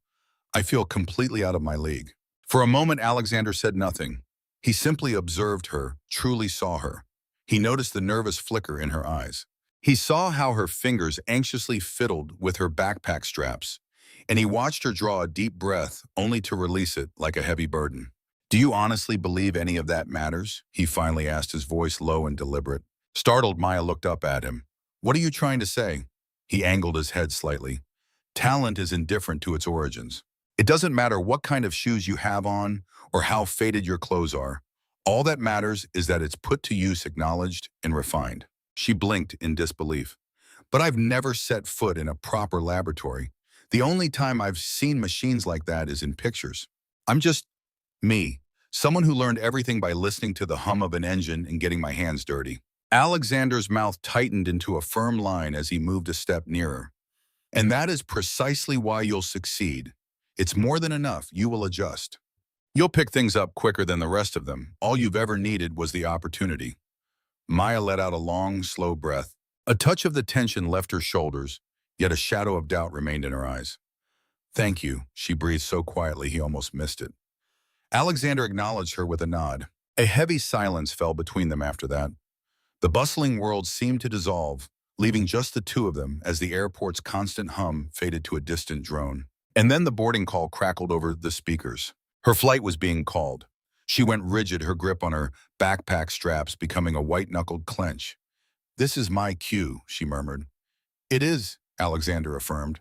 Speaker 1: I feel completely out of my league." For a moment, Alexander said nothing. He simply observed her, truly saw her. He noticed the nervous flicker in her eyes. He saw how her fingers anxiously fiddled with her backpack straps, and he watched her draw a deep breath only to release it like a heavy burden. "Do you honestly believe any of that matters?" he finally asked, his voice low and deliberate. Startled, Maya looked up at him. "What are you trying to say?" He angled his head slightly. "Talent is indifferent to its origins. It doesn't matter what kind of shoes you have on or how faded your clothes are. All that matters is that it's put to use, acknowledged, and refined." She blinked in disbelief. "But I've never set foot in a proper laboratory. The only time I've seen machines like that is in pictures. I'm just me, someone who learned everything by listening to the hum of an engine and getting my hands dirty." Alexander's mouth tightened into a firm line as he moved a step nearer. "And that is precisely why you'll succeed. It's more than enough. You will adjust. You'll pick things up quicker than the rest of them. All you've ever needed was the opportunity." Maya let out a long, slow breath. A touch of the tension left her shoulders, yet a shadow of doubt remained in her eyes. "Thank you," she breathed so quietly he almost missed it. Alexander acknowledged her with a nod. A heavy silence fell between them after that. The bustling world seemed to dissolve, leaving just the two of them as the airport's constant hum faded to a distant drone. And then the boarding call crackled over the speakers. Her flight was being called. She went rigid, her grip on her backpack straps becoming a white-knuckled clench. "This is my cue," she murmured. "It is," Alexander affirmed.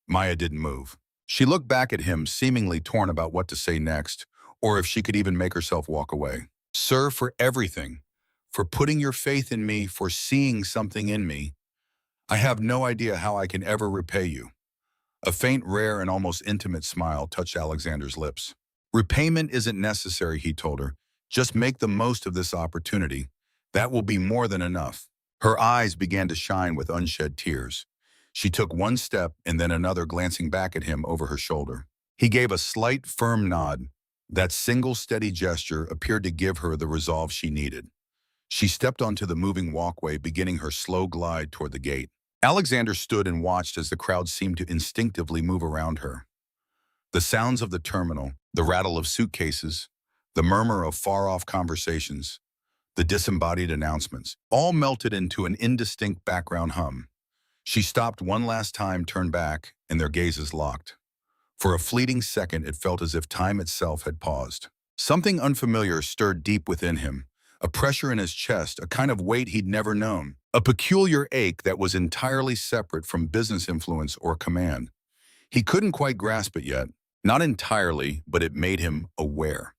Speaker 1: Maya didn't move. She looked back at him, seemingly torn about what to say next, or if she could even make herself walk away. "Sir, for everything. For putting your faith in me, for seeing something in me. I have no idea how I can ever repay you." A faint, rare, and almost intimate smile touched Alexander's lips. "Repayment isn't necessary," he told her. "Just make the most of this opportunity. That will be more than enough." Her eyes began to shine with unshed tears. She took one step and then another, glancing back at him over her shoulder. He gave a slight, firm nod. That single steady gesture appeared to give her the resolve she needed. She stepped onto the moving walkway, beginning her slow glide toward the gate. Alexander stood and watched as the crowd seemed to instinctively move around her. The sounds of the terminal, the rattle of suitcases, the murmur of far-off conversations, the disembodied announcements, all melted into an indistinct background hum. She stopped one last time, turned back, and their gazes locked. For a fleeting second, it felt as if time itself had paused. Something unfamiliar stirred deep within him, a pressure in his chest, a kind of weight he'd never known, a peculiar ache that was entirely separate from business influence or command. He couldn't quite grasp it yet, not entirely, but it made him aware.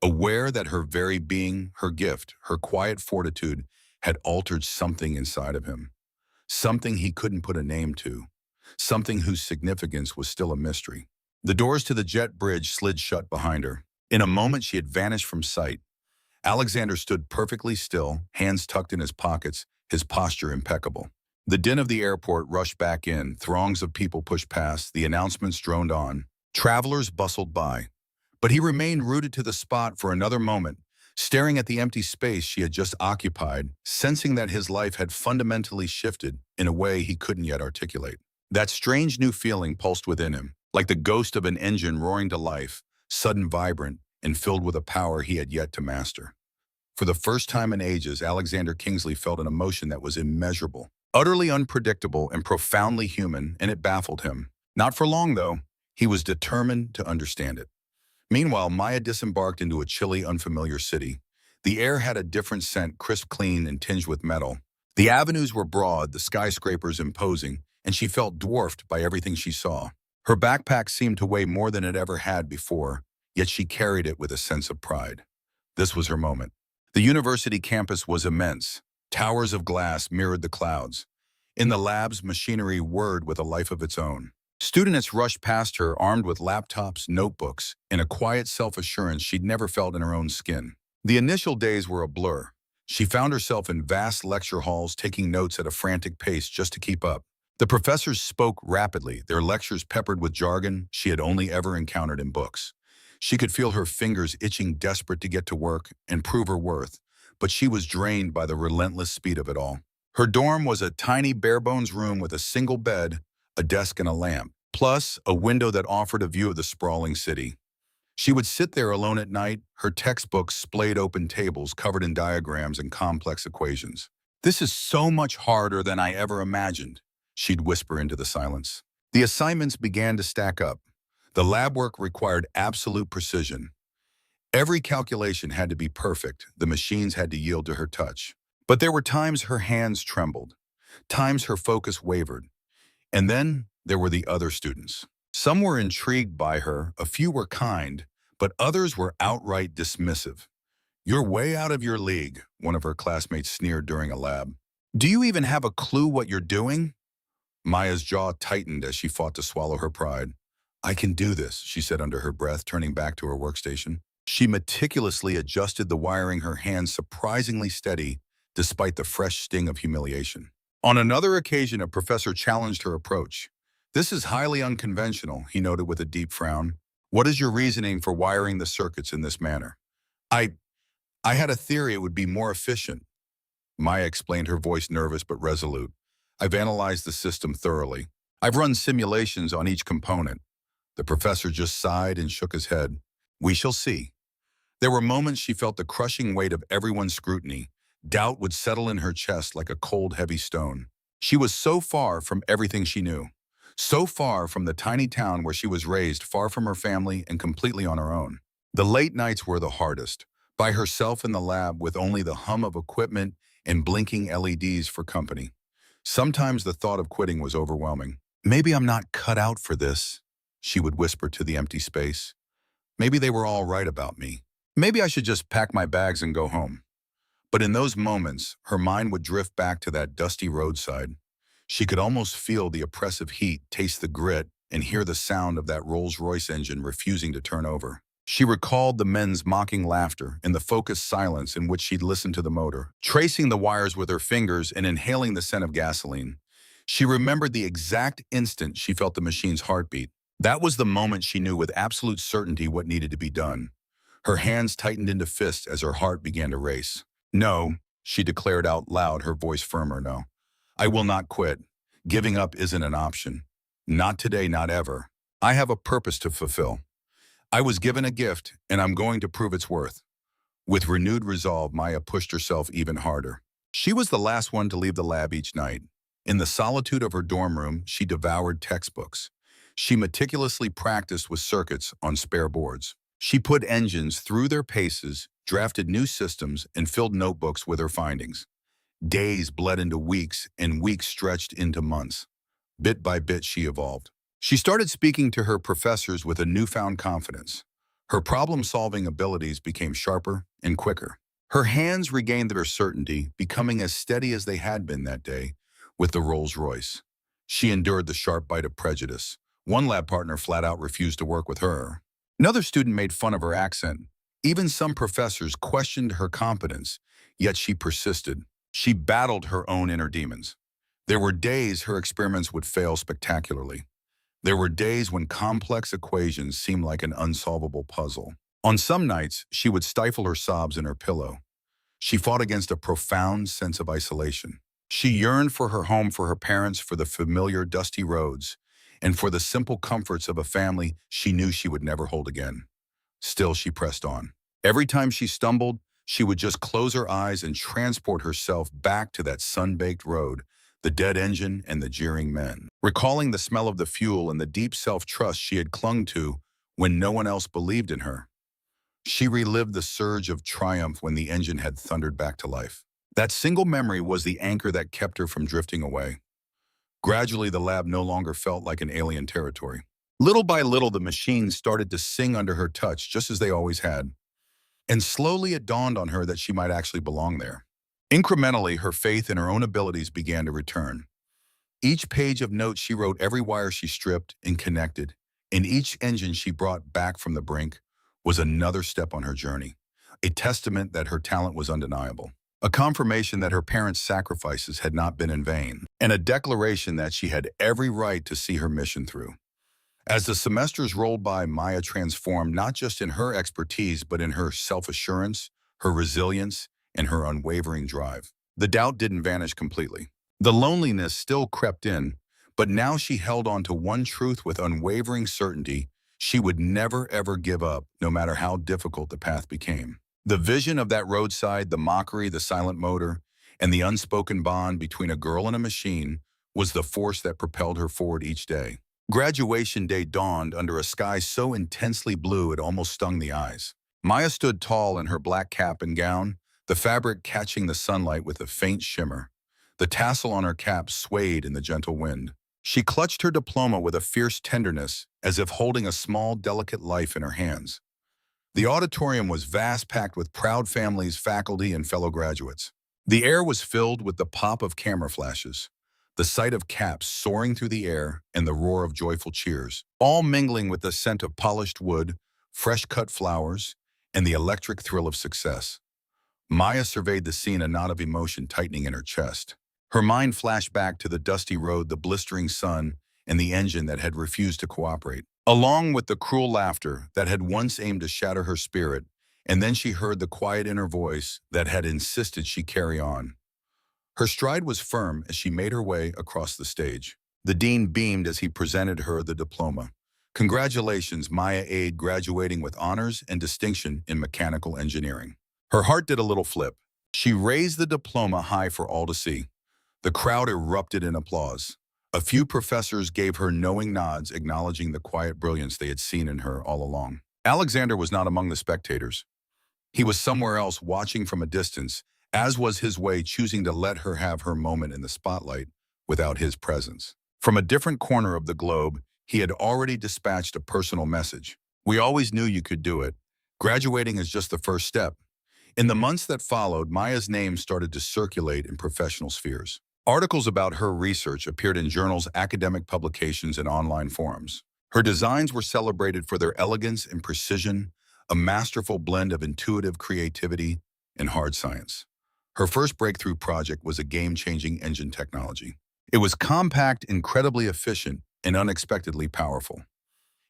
Speaker 1: Aware that her very being, her gift, her quiet fortitude had altered something inside of him. Something he couldn't put a name to. Something whose significance was still a mystery. The doors to the jet bridge slid shut behind her. In a moment, she had vanished from sight. Alexander stood perfectly still, hands tucked in his pockets, his posture impeccable. The din of the airport rushed back in, throngs of people pushed past, the announcements droned on. Travelers bustled by. But he remained rooted to the spot for another moment, staring at the empty space she had just occupied, sensing that his life had fundamentally shifted in a way he couldn't yet articulate. That strange new feeling pulsed within him, like the ghost of an engine roaring to life, sudden, vibrant, and filled with a power he had yet to master. For the first time in ages, Alexander Kingsley felt an emotion that was immeasurable, utterly unpredictable and profoundly human, and it baffled him. Not for long, though. He was determined to understand it. Meanwhile, Maya disembarked into a chilly, unfamiliar city. The air had a different scent, crisp, clean, and tinged with metal. The avenues were broad, the skyscrapers imposing, and she felt dwarfed by everything she saw. Her backpack seemed to weigh more than it ever had before, yet she carried it with a sense of pride. This was her moment. The university campus was immense. Towers of glass mirrored the clouds. In the labs, machinery whirred with a life of its own. Students rushed past her, armed with laptops, notebooks, and a quiet self-assurance she'd never felt in her own skin. The initial days were a blur. She found herself in vast lecture halls, taking notes at a frantic pace just to keep up. The professors spoke rapidly, their lectures peppered with jargon she had only ever encountered in books. She could feel her fingers itching, desperate to get to work and prove her worth, but she was drained by the relentless speed of it all. Her dorm was a tiny, bare-bones room with a single bed, a desk, and a lamp, plus a window that offered a view of the sprawling city. She would sit there alone at night, her textbooks splayed open tables covered in diagrams and complex equations. "This is so much harder than I ever imagined," she'd whisper into the silence. The assignments began to stack up. The lab work required absolute precision. Every calculation had to be perfect. The machines had to yield to her touch. But there were times her hands trembled, times her focus wavered. And then there were the other students. Some were intrigued by her, a few were kind, but others were outright dismissive. "You're way out of your league," one of her classmates sneered during a lab. "Do you even have a clue what you're doing?" Maya's jaw tightened as she fought to swallow her pride. "I can do this," she said under her breath, turning back to her workstation. She meticulously adjusted the wiring, her hands surprisingly steady despite the fresh sting of humiliation. On another occasion, a professor challenged her approach. "This is highly unconventional," he noted with a deep frown. "What is your reasoning for wiring the circuits in this manner?" I, I had a theory it would be more efficient." Maya explained, her voice nervous but resolute. "I've analyzed the system thoroughly. I've run simulations on each component." The professor just sighed and shook his head. "We shall see." There were moments she felt the crushing weight of everyone's scrutiny. Doubt would settle in her chest like a cold, heavy stone. She was so far from everything she knew. So far from the tiny town where she was raised, far from her family and completely on her own. The late nights were the hardest. By herself in the lab with only the hum of equipment and blinking LEDs for company. Sometimes the thought of quitting was overwhelming. "Maybe I'm not cut out for this," she would whisper to the empty space. "Maybe they were all right about me. Maybe I should just pack my bags and go home." But in those moments, her mind would drift back to that dusty roadside. She could almost feel the oppressive heat, taste the grit, and hear the sound of that Rolls-Royce engine refusing to turn over. She recalled the men's mocking laughter and the focused silence in which she'd listened to the motor, tracing the wires with her fingers and inhaling the scent of gasoline. She remembered the exact instant she felt the machine's heartbeat. That was the moment she knew with absolute certainty what needed to be done. Her hands tightened into fists as her heart began to race. "No," she declared out loud, her voice firmer. "No. I will not quit. Giving up isn't an option. Not today, not ever. I have a purpose to fulfill. I was given a gift, and I'm going to prove its worth." With renewed resolve, Maya pushed herself even harder. She was the last one to leave the lab each night. In the solitude of her dorm room, she devoured textbooks. She meticulously practiced with circuits on spare boards. She put engines through their paces, drafted new systems, and filled notebooks with her findings. Days bled into weeks, and weeks stretched into months. Bit by bit, she evolved. She started speaking to her professors with a newfound confidence. Her problem-solving abilities became sharper and quicker. Her hands regained their certainty, becoming as steady as they had been that day with the Rolls-Royce. She endured the sharp bite of prejudice. One lab partner flat out refused to work with her. Another student made fun of her accent. Even some professors questioned her competence, yet she persisted. She battled her own inner demons. There were days her experiments would fail spectacularly. There were days when complex equations seemed like an unsolvable puzzle. On some nights, she would stifle her sobs in her pillow. She fought against a profound sense of isolation. She yearned for her home, for her parents, for the familiar dusty roads, and for the simple comforts of a family she knew she would never hold again. Still, she pressed on. Every time she stumbled, she would just close her eyes and transport herself back to that sun-baked road, the dead engine and the jeering men, recalling the smell of the fuel and the deep self-trust she had clung to when no one else believed in her. She relived the surge of triumph when the engine had thundered back to life. That single memory was the anchor that kept her from drifting away. Gradually, the lab no longer felt like an alien territory. Little by little, the machines started to sing under her touch, just as they always had. And slowly it dawned on her that she might actually belong there. Incrementally, her faith in her own abilities began to return. Each page of notes she wrote, every wire she stripped and connected, and each engine she brought back from the brink was another step on her journey, a testament that her talent was undeniable, a confirmation that her parents' sacrifices had not been in vain, and a declaration that she had every right to see her mission through. As the semesters rolled by, Maya transformed not just in her expertise, but in her self-assurance, her resilience, and her unwavering drive. The doubt didn't vanish completely. The loneliness still crept in, but now she held on to one truth with unwavering certainty: she would never ever give up, no matter how difficult the path became. The vision of that roadside, the mockery, the silent motor, and the unspoken bond between a girl and a machine was the force that propelled her forward each day. Graduation day dawned under a sky so intensely blue it almost stung the eyes. Maya stood tall in her black cap and gown, the fabric catching the sunlight with a faint shimmer. The tassel on her cap swayed in the gentle wind. She clutched her diploma with a fierce tenderness, as if holding a small, delicate life in her hands. The auditorium was vast, packed with proud families, faculty, and fellow graduates. The air was filled with the pop of camera flashes, the sight of caps soaring through the air, and the roar of joyful cheers, all mingling with the scent of polished wood, fresh-cut flowers, and the electric thrill of success. Maya surveyed the scene, a knot of emotion tightening in her chest. Her mind flashed back to the dusty road, the blistering sun, and the engine that had refused to cooperate, along with the cruel laughter that had once aimed to shatter her spirit, and then she heard the quiet inner voice that had insisted she carry on. Her stride was firm as she made her way across the stage. The dean beamed as he presented her the diploma. "Congratulations, Maya Aide, graduating with honors and distinction in mechanical engineering." Her heart did a little flip. She raised the diploma high for all to see. The crowd erupted in applause. A few professors gave her knowing nods, acknowledging the quiet brilliance they had seen in her all along. Alexander was not among the spectators. He was somewhere else, watching from a distance, as was his way, choosing to let her have her moment in the spotlight without his presence. From a different corner of the globe, he had already dispatched a personal message. "We always knew you could do it. Graduating is just the first step." In the months that followed, Maya's name started to circulate in professional spheres. Articles about her research appeared in journals, academic publications, and online forums. Her designs were celebrated for their elegance and precision, a masterful blend of intuitive creativity and hard science. Her first breakthrough project was a game-changing engine technology. It was compact, incredibly efficient, and unexpectedly powerful.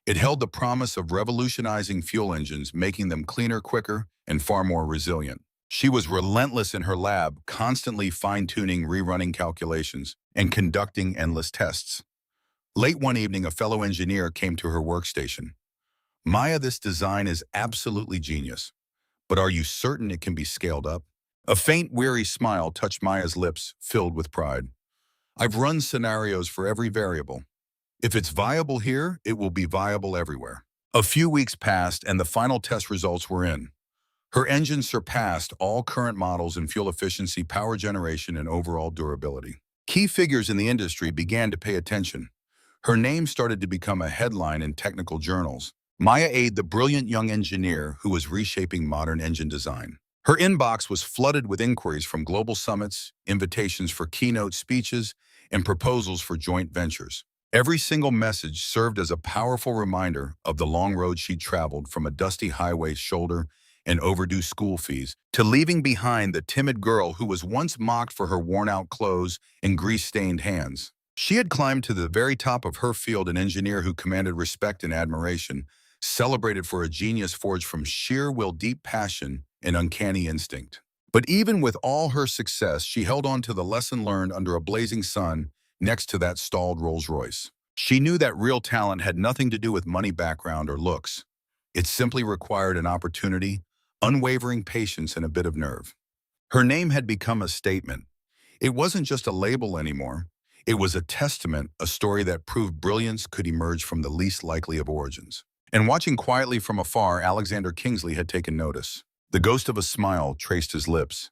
Speaker 1: It held the promise of revolutionizing fuel engines, making them cleaner, quicker, and far more resilient. She was relentless in her lab, constantly fine-tuning, rerunning calculations, and conducting endless tests. Late one evening, a fellow engineer came to her workstation. "Maya, this design is absolutely genius, but are you certain it can be scaled up?" A faint, weary smile touched Maya's lips, filled with pride. "I've run scenarios for every variable. If it's viable here, it will be viable everywhere." A few weeks passed, and the final test results were in. Her engine surpassed all current models in fuel efficiency, power generation, and overall durability. Key figures in the industry began to pay attention. Her name started to become a headline in technical journals. Maya Aide, the brilliant young engineer who was reshaping modern engine design. Her inbox was flooded with inquiries from global summits, invitations for keynote speeches, and proposals for joint ventures. Every single message served as a powerful reminder of the long road she'd traveled, from a dusty highway shoulder and overdue school fees to leaving behind the timid girl who was once mocked for her worn-out clothes and grease-stained hands. She had climbed to the very top of her field, an engineer who commanded respect and admiration, celebrated for a genius forged from sheer will, deep passion, and uncanny instinct. But even with all her success, she held on to the lesson learned under a blazing sun next to that stalled Rolls-Royce. She knew that real talent had nothing to do with money, background, or looks. It simply required an opportunity, unwavering patience, and a bit of nerve. Her name had become a statement. It wasn't just a label anymore. It was a testament, a story that proved brilliance could emerge from the least likely of origins. And watching quietly from afar, Alexander Kingsley had taken notice. The ghost of a smile traced his lips.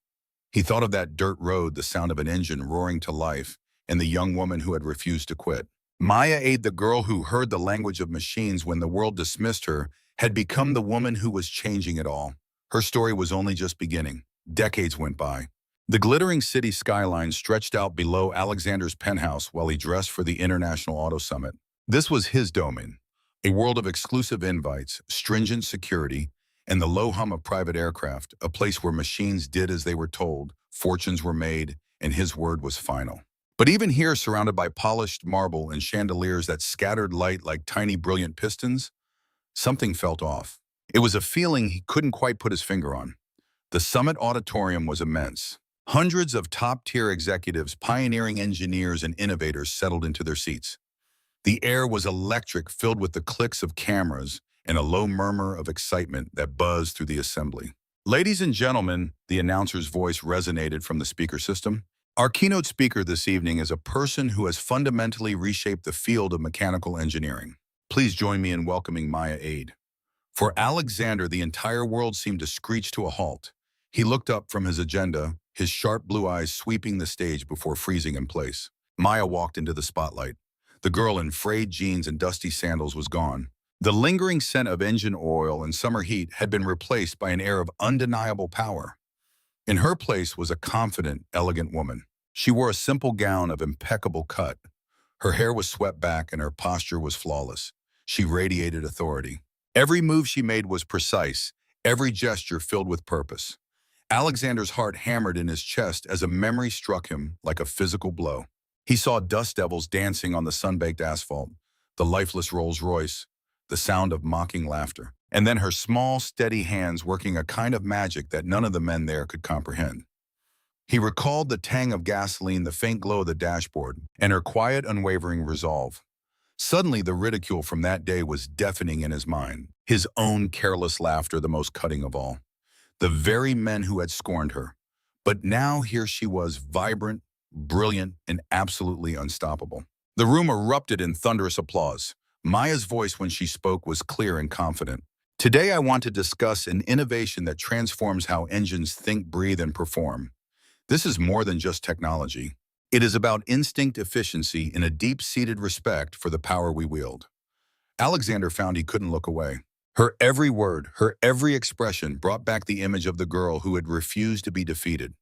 Speaker 1: He thought of that dirt road, the sound of an engine roaring to life, and the young woman who had refused to quit. Maya Aide, the girl who heard the language of machines when the world dismissed her, had become the woman who was changing it all. Her story was only just beginning. Decades went by. The glittering city skyline stretched out below Alexander's penthouse while he dressed for the International Auto Summit. This was his domain, a world of exclusive invites, stringent security, and the low hum of private aircraft, a place where machines did as they were told, fortunes were made, and his word was final. But even here, surrounded by polished marble and chandeliers that scattered light like tiny brilliant pistons, something felt off. It was a feeling he couldn't quite put his finger on. The summit auditorium was immense. Hundreds of top-tier executives, pioneering engineers, and innovators settled into their seats. The air was electric, filled with the clicks of cameras and a low murmur of excitement that buzzed through the assembly. Ladies and gentlemen, the announcer's voice resonated from the speaker system. Our keynote speaker this evening is a person who has fundamentally reshaped the field of mechanical engineering. Please join me in welcoming Maya Aide. For Alexander, the entire world seemed to screech to a halt. He looked up from his agenda, his sharp blue eyes sweeping the stage before freezing in place. Maya walked into the spotlight. The girl in frayed jeans and dusty sandals was gone. The lingering scent of engine oil and summer heat had been replaced by an air of undeniable power. In her place was a confident, elegant woman. She wore a simple gown of impeccable cut. Her hair was swept back and her posture was flawless. She radiated authority. Every move she made was precise, every gesture filled with purpose. Alexander's heart hammered in his chest as a memory struck him like a physical blow. He saw dust devils dancing on the sun-baked asphalt, the lifeless Rolls-Royce, the sound of mocking laughter, and then her small, steady hands working a kind of magic that none of the men there could comprehend. He recalled the tang of gasoline, the faint glow of the dashboard, and her quiet, unwavering resolve. Suddenly, the ridicule from that day was deafening in his mind, his own careless laughter the most cutting of all. The very men who had scorned her. But now here she was, vibrant, brilliant, and absolutely unstoppable. The room erupted in thunderous applause. Maya's voice when she spoke was clear and confident. Today I want to discuss an innovation that transforms how engines think, breathe, and perform. This is more than just technology. It is about instinct, efficiency, and a deep-seated respect for the power we wield. Alexander found he couldn't look away. Her every word, her every expression brought back the image of the girl who had refused to be defeated.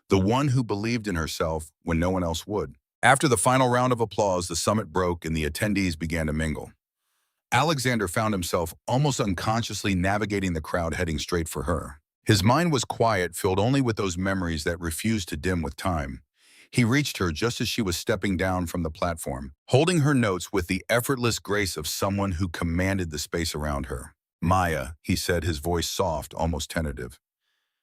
Speaker 1: The one who believed in herself when no one else would. After the final round of applause, the summit broke and the attendees began to mingle. Alexander found himself almost unconsciously navigating the crowd heading straight for her. His mind was quiet, filled only with those memories that refused to dim with time. He reached her just as she was stepping down from the platform, holding her notes with the effortless grace of someone who commanded the space around her. "Maya," he said, his voice soft, almost tentative.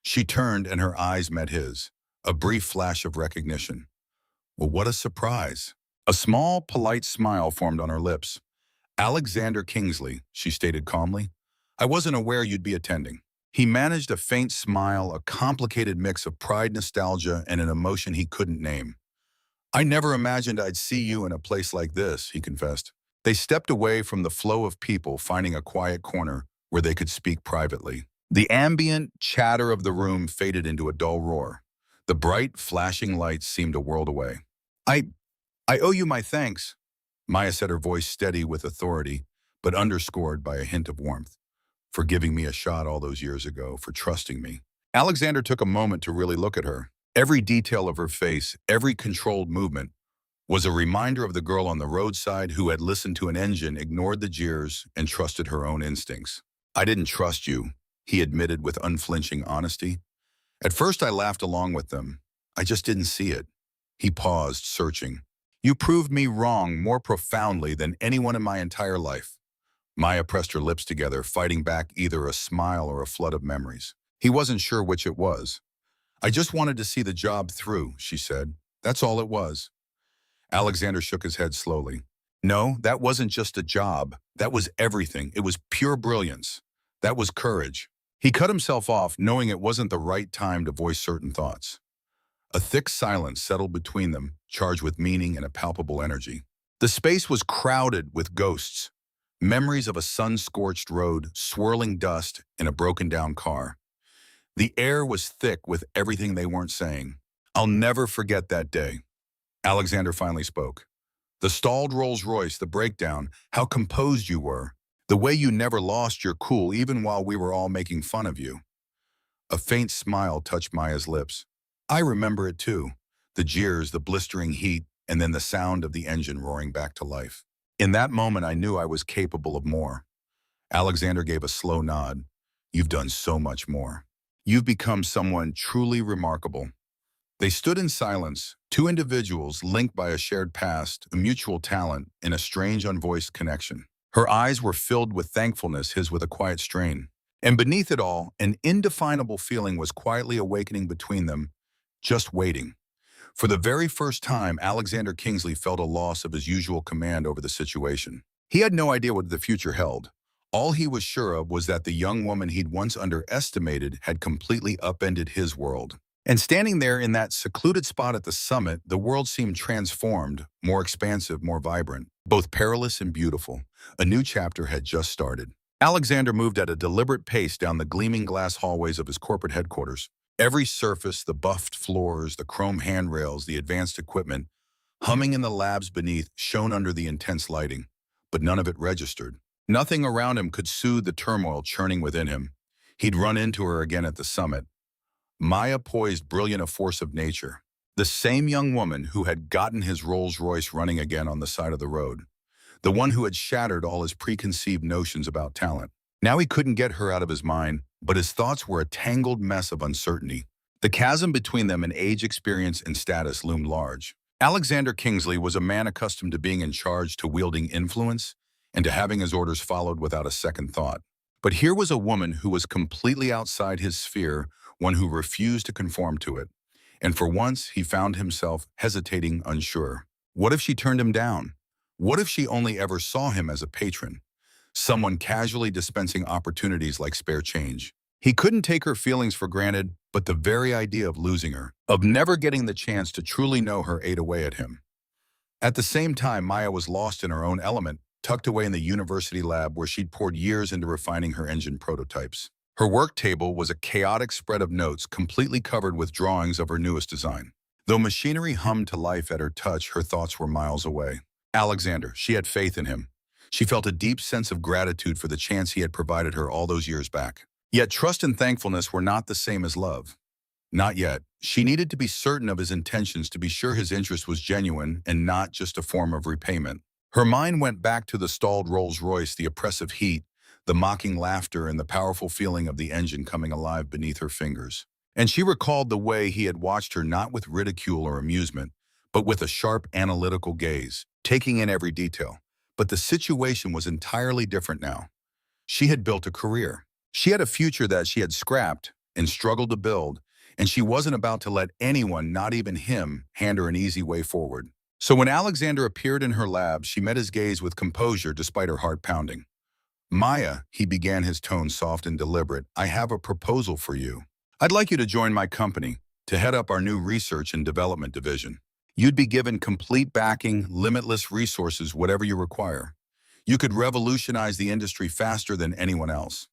Speaker 1: She turned and her eyes met his, a brief flash of recognition. Well, what a surprise. A small, polite smile formed on her lips. "Alexander Kingsley," she stated calmly. "I wasn't aware you'd be attending." He managed a faint smile, a complicated mix of pride, nostalgia, and an emotion he couldn't name. "I never imagined I'd see you in a place like this," he confessed. They stepped away from the flow of people, finding a quiet corner where they could speak privately. The ambient chatter of the room faded into a dull roar. The bright, flashing lights seemed a world away. I owe you my thanks," Maya said, her voice steady with authority, but underscored by a hint of warmth. "For giving me a shot all those years ago, for trusting me." Alexander took a moment to really look at her. Every detail of her face, every controlled movement, was a reminder of the girl on the roadside who had listened to an engine, ignored the jeers, and trusted her own instincts. "I didn't trust you," he admitted with unflinching honesty. "At first I laughed along with them. I just didn't see it." He paused, searching. "You proved me wrong more profoundly than anyone in my entire life." Maya pressed her lips together, fighting back either a smile or a flood of memories. He wasn't sure which it was. "I just wanted to see the job through," she said. "That's all it was." Alexander shook his head slowly. "No, that wasn't just a job. That was everything. It was pure brilliance. That was courage." He cut himself off, knowing it wasn't the right time to voice certain thoughts. A thick silence settled between them, charged with meaning and a palpable energy. The space was crowded with ghosts. Memories of a sun-scorched road, swirling dust, and a broken-down car. The air was thick with everything they weren't saying. "I'll never forget that day." Alexander finally spoke. "The stalled Rolls-Royce, the breakdown, how composed you were. The way you never lost your cool even while we were all making fun of you." A faint smile touched Maya's lips. "I remember it too. The jeers, the blistering heat, and then the sound of the engine roaring back to life. In that moment, I knew I was capable of more." Alexander gave a slow nod. "You've done so much more. You've become someone truly remarkable." They stood in silence, two individuals linked by a shared past, a mutual talent, and a strange unvoiced connection. Her eyes were filled with thankfulness, his with a quiet strain. And beneath it all, an indefinable feeling was quietly awakening between them, just waiting. For the very first time, Alexander Kingsley felt a loss of his usual command over the situation. He had no idea what the future held. All he was sure of was that the young woman he'd once underestimated had completely upended his world. And standing there in that secluded spot at the summit, the world seemed transformed, more expansive, more vibrant, both perilous and beautiful. A new chapter had just started. Alexander moved at a deliberate pace down the gleaming glass hallways of his corporate headquarters. Every surface, the buffed floors, the chrome handrails, the advanced equipment, humming in the labs beneath, shone under the intense lighting. But none of it registered. Nothing around him could soothe the turmoil churning within him. He'd run into her again at the summit. Maya poised brilliant a force of nature. The same young woman who had gotten his Rolls-Royce running again on the side of the road. The one who had shattered all his preconceived notions about talent. Now he couldn't get her out of his mind, but his thoughts were a tangled mess of uncertainty. The chasm between them in age, experience, and status loomed large. Alexander Kingsley was a man accustomed to being in charge, to wielding influence, and to having his orders followed without a second thought. But here was a woman who was completely outside his sphere, one who refused to conform to it. And for once, he found himself hesitating, unsure. What if she turned him down? What if she only ever saw him as a patron? Someone casually dispensing opportunities like spare change. He couldn't take her feelings for granted, but the very idea of losing her, of never getting the chance to truly know her, ate away at him. At the same time, Maya was lost in her own element, tucked away in the university lab where she'd poured years into refining her engine prototypes. Her work table was a chaotic spread of notes completely covered with drawings of her newest design. Though machinery hummed to life at her touch, her thoughts were miles away. Alexander, she had faith in him. She felt a deep sense of gratitude for the chance he had provided her all those years back. Yet trust and thankfulness were not the same as love. Not yet. She needed to be certain of his intentions, to be sure his interest was genuine and not just a form of repayment. Her mind went back to the stalled Rolls-Royce, the oppressive heat, the mocking laughter, and the powerful feeling of the engine coming alive beneath her fingers. And she recalled the way he had watched her, not with ridicule or amusement, but with a sharp, analytical gaze, taking in every detail. But the situation was entirely different now. She had built a career. She had a future that she had scrapped and struggled to build, and she wasn't about to let anyone, not even him, hand her an easy way forward. So when Alexander appeared in her lab, she met his gaze with composure despite her heart pounding. "Maya," he began, his tone soft and deliberate, "I have a proposal for you. I'd like you to join my company, to head up our new research and development division. You'd be given complete backing, limitless resources, whatever you require. You could revolutionize the industry faster than anyone else."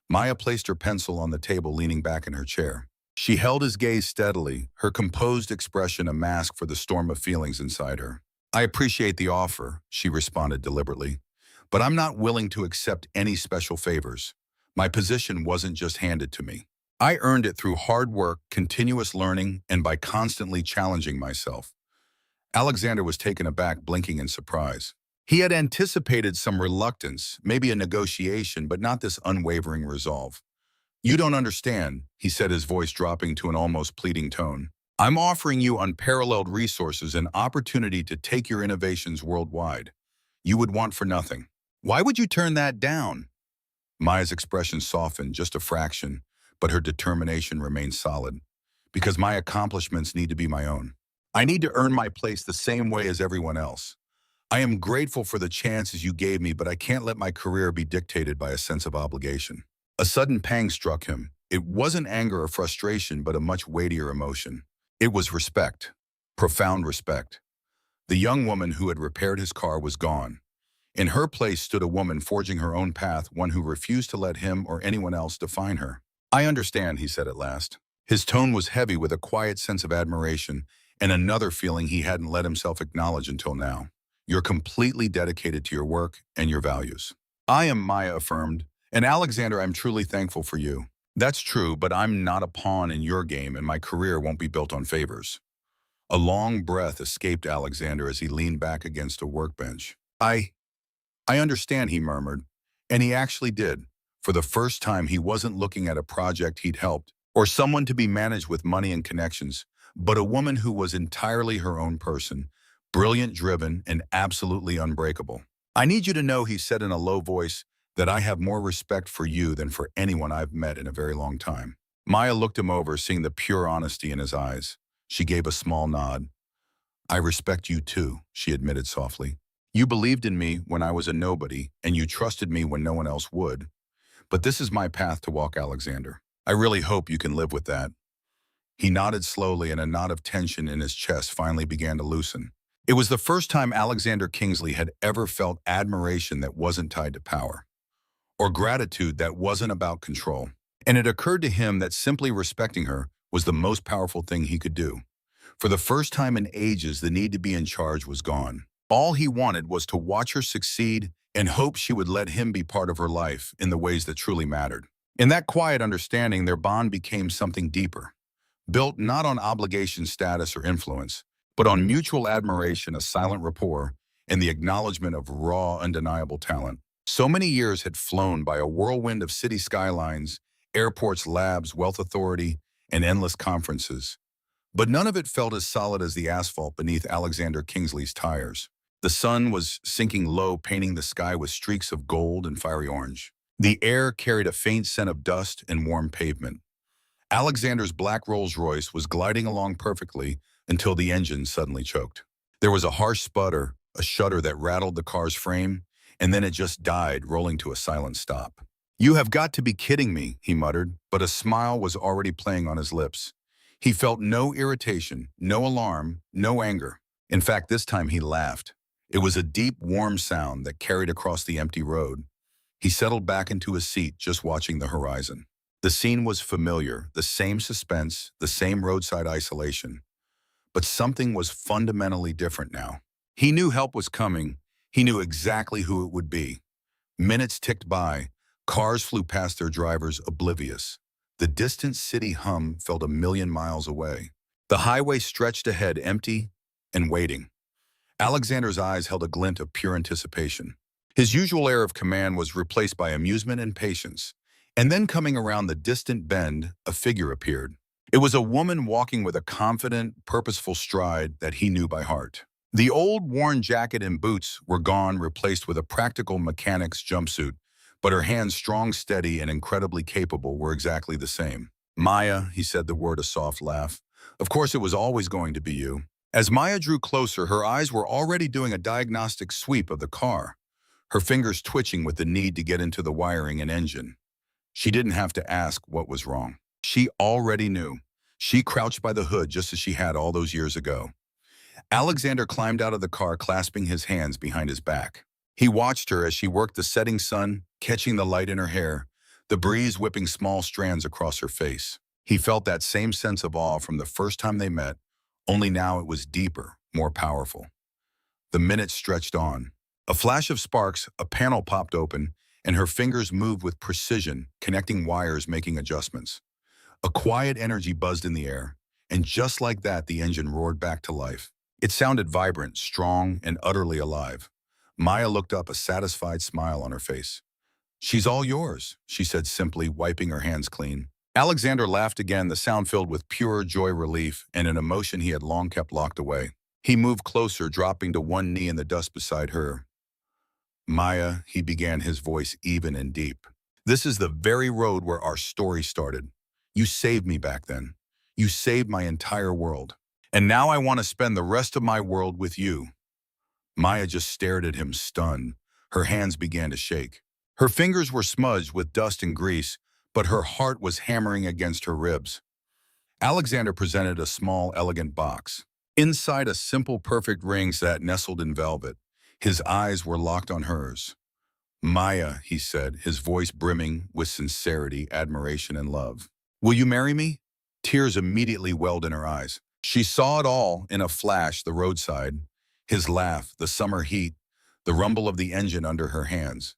Speaker 1: Maya placed her pencil on the table, leaning back in her chair. She held his gaze steadily, her composed expression a mask for the storm of feelings inside her. "I appreciate the offer," she responded deliberately, "but I'm not willing to accept any special favors. My position wasn't just handed to me. I earned it through hard work, continuous learning, and by constantly challenging myself." Alexander was taken aback, blinking in surprise. He had anticipated some reluctance, maybe a negotiation, but not this unwavering resolve. "You don't understand," he said, his voice dropping to an almost pleading tone. "I'm offering you unparalleled resources, an opportunity to take your innovations worldwide. You would want for nothing. Why would you turn that down?" Maya's expression softened just a fraction, but her determination remained solid. "Because my accomplishments need to be my own. I need to earn my place the same way as everyone else. I am grateful for the chances you gave me, but I can't let my career be dictated by a sense of obligation." A sudden pang struck him. It wasn't anger or frustration, but a much weightier emotion. It was respect. Profound respect. The young woman who had repaired his car was gone. In her place stood a woman forging her own path, one who refused to let him or anyone else define her. "I understand," he said at last. His tone was heavy with a quiet sense of admiration and another feeling he hadn't let himself acknowledge until now. "You're completely dedicated to your work and your values." "I am," Maya affirmed. "And Alexander, I'm truly thankful for you." "That's true, but I'm not a pawn in your game, and my career won't be built on favors." A long breath escaped Alexander as he leaned back against a workbench. I understand," he murmured. And he actually did. For the first time, he wasn't looking at a project he'd helped, or someone to be managed with money and connections, but a woman who was entirely her own person, brilliant, driven, and absolutely unbreakable. "I need you to know," he said in a low voice, "that I have more respect for you than for anyone I've met in a very long time." Maya looked him over, seeing the pure honesty in his eyes. She gave a small nod. "I respect you too," she admitted softly. You believed in me when I was a nobody, and you trusted me when no one else would. But this is my path to walk, Alexander. I really hope you can live with that." He nodded slowly, and a knot of tension in his chest finally began to loosen. It was the first time Alexander Kingsley had ever felt admiration that wasn't tied to power, or gratitude that wasn't about control. And it occurred to him that simply respecting her was the most powerful thing he could do. For the first time in ages, the need to be in charge was gone. All he wanted was to watch her succeed and hope she would let him be part of her life in the ways that truly mattered. In that quiet understanding, their bond became something deeper, built not on obligation, status, or influence, but on mutual admiration, a silent rapport, and the acknowledgement of raw, undeniable talent. So many years had flown by, a whirlwind of city skylines, airports, labs, wealth authority, and endless conferences. But none of it felt as solid as the asphalt beneath Alexander Kingsley's tires. The sun was sinking low, painting the sky with streaks of gold and fiery orange. The air carried a faint scent of dust and warm pavement. Alexander's black Rolls-Royce was gliding along perfectly until the engine suddenly choked. There was a harsh sputter, a shudder that rattled the car's frame, and then it just died, rolling to a silent stop. "You have got to be kidding me," he muttered, but a smile was already playing on his lips. He felt no irritation, no alarm, no anger. In fact, this time he laughed. It was a deep, warm sound that carried across the empty road. He settled back into his seat, just watching the horizon. The scene was familiar, the same suspense, the same roadside isolation. But something was fundamentally different now. He knew help was coming. He knew exactly who it would be. Minutes ticked by. Cars flew past their drivers, oblivious. The distant city hum felt a million miles away. The highway stretched ahead, empty and waiting. Alexander's eyes held a glint of pure anticipation. His usual air of command was replaced by amusement and patience. And then, coming around the distant bend, a figure appeared. It was a woman walking with a confident, purposeful stride that he knew by heart. The old, worn jacket and boots were gone, replaced with a practical mechanic's jumpsuit, but her hands, strong, steady, and incredibly capable, were exactly the same. "Maya," he said the word, a soft laugh. "Of course it was always going to be you." As Maya drew closer, her eyes were already doing a diagnostic sweep of the car, her fingers twitching with the need to get into the wiring and engine. She didn't have to ask what was wrong. She already knew. She crouched by the hood just as she had all those years ago. Alexander climbed out of the car, clasping his hands behind his back. He watched her as she worked the setting sun, catching the light in her hair, the breeze whipping small strands across her face. He felt that same sense of awe from the first time they met, only now it was deeper, more powerful. The minutes stretched on. A flash of sparks, a panel popped open, and her fingers moved with precision, connecting wires, making adjustments. A quiet energy buzzed in the air, and just like that, the engine roared back to life. It sounded vibrant, strong, and utterly alive. Maya looked up, a satisfied smile on her face. "She's all yours," she said simply, wiping her hands clean. Alexander laughed again, the sound filled with pure joy, relief, and an emotion he had long kept locked away. He moved closer, dropping to one knee in the dust beside her. "Maya," he began, his voice even and deep. "This is the very road where our story started. You saved me back then. You saved my entire world. And now I want to spend the rest of my world with you." Maya just stared at him, stunned. Her hands began to shake. Her fingers were smudged with dust and grease, but her heart was hammering against her ribs. Alexander presented a small, elegant box. Inside, a simple, perfect ring sat nestled in velvet. His eyes were locked on hers. "Maya," he said, his voice brimming with sincerity, admiration, and love. "Will you marry me?" Tears immediately welled in her eyes. She saw it all in a flash, the roadside, his laugh, the summer heat, the rumble of the engine under her hands.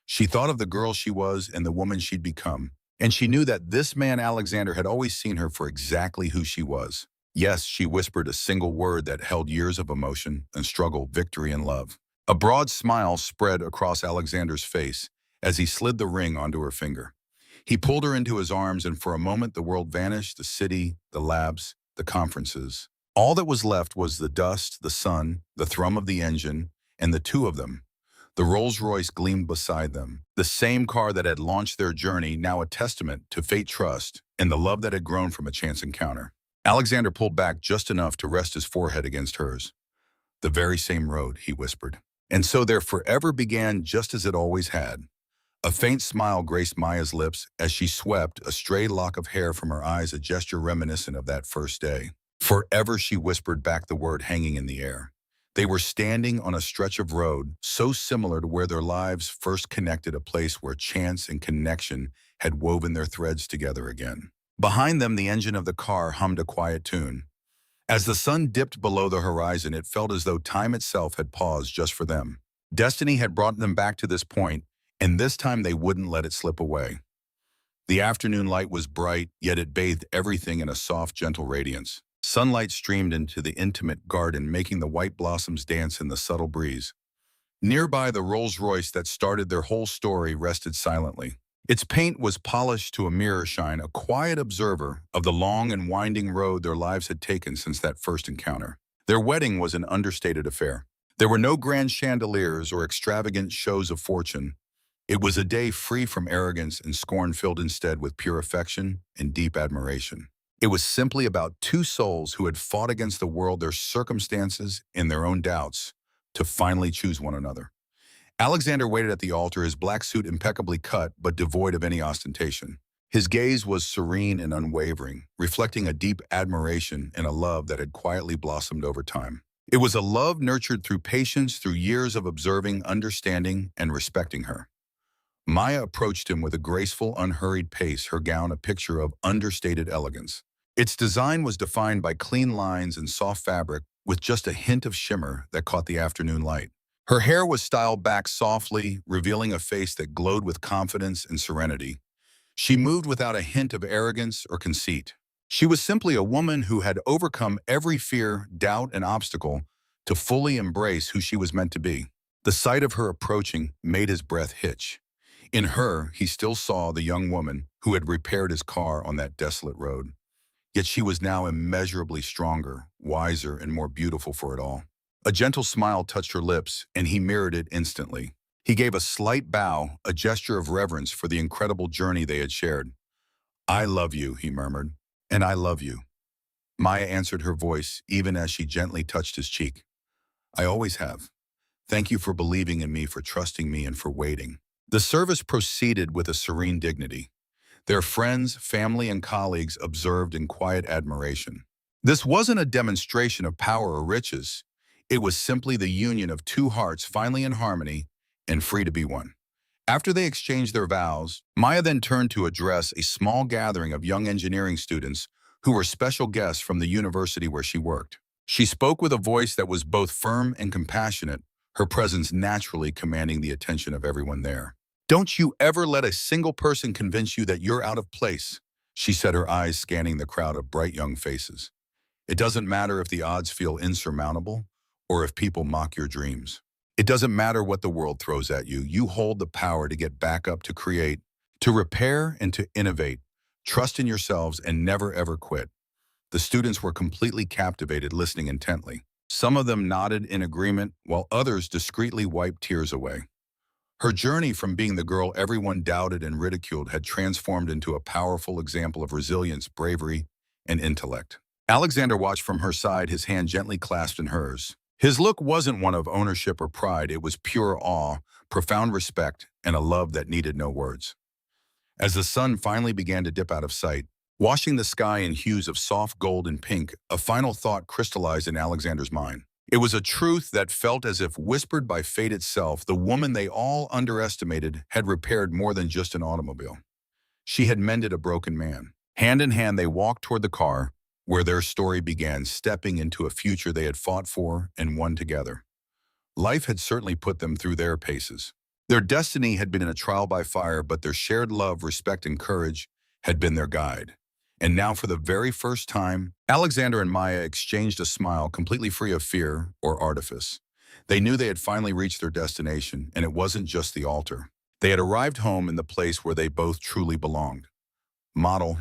Speaker 1: She thought of the girl she was and the woman she'd become, and she knew that this man, Alexander, had always seen her for exactly who she was. Yes, she whispered a single word that held years of emotion and struggle, victory and love. A broad smile spread across Alexander's face as he slid the ring onto her finger. He pulled her into his arms, and for a moment the world vanished, the city, the labs, the conferences. All that was left was the dust, the sun, the thrum of the engine, and the two of them. The Rolls-Royce gleamed beside them, the same car that had launched their journey, now a testament to fate, trust, and the love that had grown from a chance encounter. Alexander pulled back just enough to rest his forehead against hers. "The very same road," he whispered. And so their forever began just as it always had. A faint smile graced Maya's lips as she swept a stray lock of hair from her eyes, a gesture reminiscent of that first day. Forever, she whispered back the word hanging in the air. They were standing on a stretch of road so similar to where their lives first connected, a place where chance and connection had woven their threads together again. Behind them, the engine of the car hummed a quiet tune. As the sun dipped below the horizon, it felt as though time itself had paused just for them. Destiny had brought them back to this point, and this time they wouldn't let it slip away. The afternoon light was bright, yet it bathed everything in a soft, gentle radiance. Sunlight streamed into the intimate garden, making the white blossoms dance in the subtle breeze. Nearby, the Rolls-Royce that started their whole story rested silently. Its paint was polished to a mirror shine, a quiet observer of the long and winding road their lives had taken since that first encounter. Their wedding was an understated affair. There were no grand chandeliers or extravagant shows of fortune. It was a day free from arrogance and scorn, filled instead with pure affection and deep admiration. It was simply about two souls who had fought against the world, their circumstances, and their own doubts to finally choose one another. Alexander waited at the altar, his black suit impeccably cut but devoid of any ostentation. His gaze was serene and unwavering, reflecting a deep admiration and a love that had quietly blossomed over time. It was a love nurtured through patience, through years of observing, understanding, and respecting her. Maya approached him with a graceful, unhurried pace, her gown a picture of understated elegance. Its design was defined by clean lines and soft fabric, with just a hint of shimmer that caught the afternoon light. Her hair was styled back softly, revealing a face that glowed with confidence and serenity. She moved without a hint of arrogance or conceit. She was simply a woman who had overcome every fear, doubt, and obstacle to fully embrace who she was meant to be. The sight of her approaching made his breath hitch. In her, he still saw the young woman who had repaired his car on that desolate road. Yet she was now immeasurably stronger, wiser, and more beautiful for it all. A gentle smile touched her lips, and he mirrored it instantly. He gave a slight bow, a gesture of reverence for the incredible journey they had shared. "I love you," he murmured, "and I love you." Maya answered, her voice even as she gently touched his cheek. "I always have. Thank you for believing in me, for trusting me, and for waiting." The service proceeded with a serene dignity. Their friends, family, and colleagues observed in quiet admiration. This wasn't a demonstration of power or riches. It was simply the union of two hearts finally in harmony and free to be one. After they exchanged their vows, Maya then turned to address a small gathering of young engineering students who were special guests from the university where she worked. She spoke with a voice that was both firm and compassionate, her presence naturally commanding the attention of everyone there. "Don't you ever let a single person convince you that you're out of place," she said, her eyes scanning the crowd of bright young faces. "It doesn't matter if the odds feel insurmountable or if people mock your dreams. It doesn't matter what the world throws at you. You hold the power to get back up, to create, to repair, and to innovate. Trust in yourselves and never ever quit." The students were completely captivated, listening intently. Some of them nodded in agreement, while others discreetly wiped tears away. Her journey from being the girl everyone doubted and ridiculed had transformed into a powerful example of resilience, bravery, and intellect. Alexander watched from her side, his hand gently clasped in hers. His look wasn't one of ownership or pride. It was pure awe, profound respect, and a love that needed no words. As the sun finally began to dip out of sight, washing the sky in hues of soft gold and pink, a final thought crystallized in Alexander's mind. It was a truth that felt as if whispered by fate itself. The woman they all underestimated had repaired more than just an automobile. She had mended a broken man. Hand in hand, they walked toward the car, where their story began, stepping into a future they had fought for and won together. Life had certainly put them through their paces. Their destiny had been in a trial by fire, but their shared love, respect, and courage had been their guide. And now, for the very first time, Alexander and Maya exchanged a smile completely free of fear or artifice. They knew they had finally reached their destination, and it wasn't just the altar. They had arrived home in the place where they both truly belonged. Model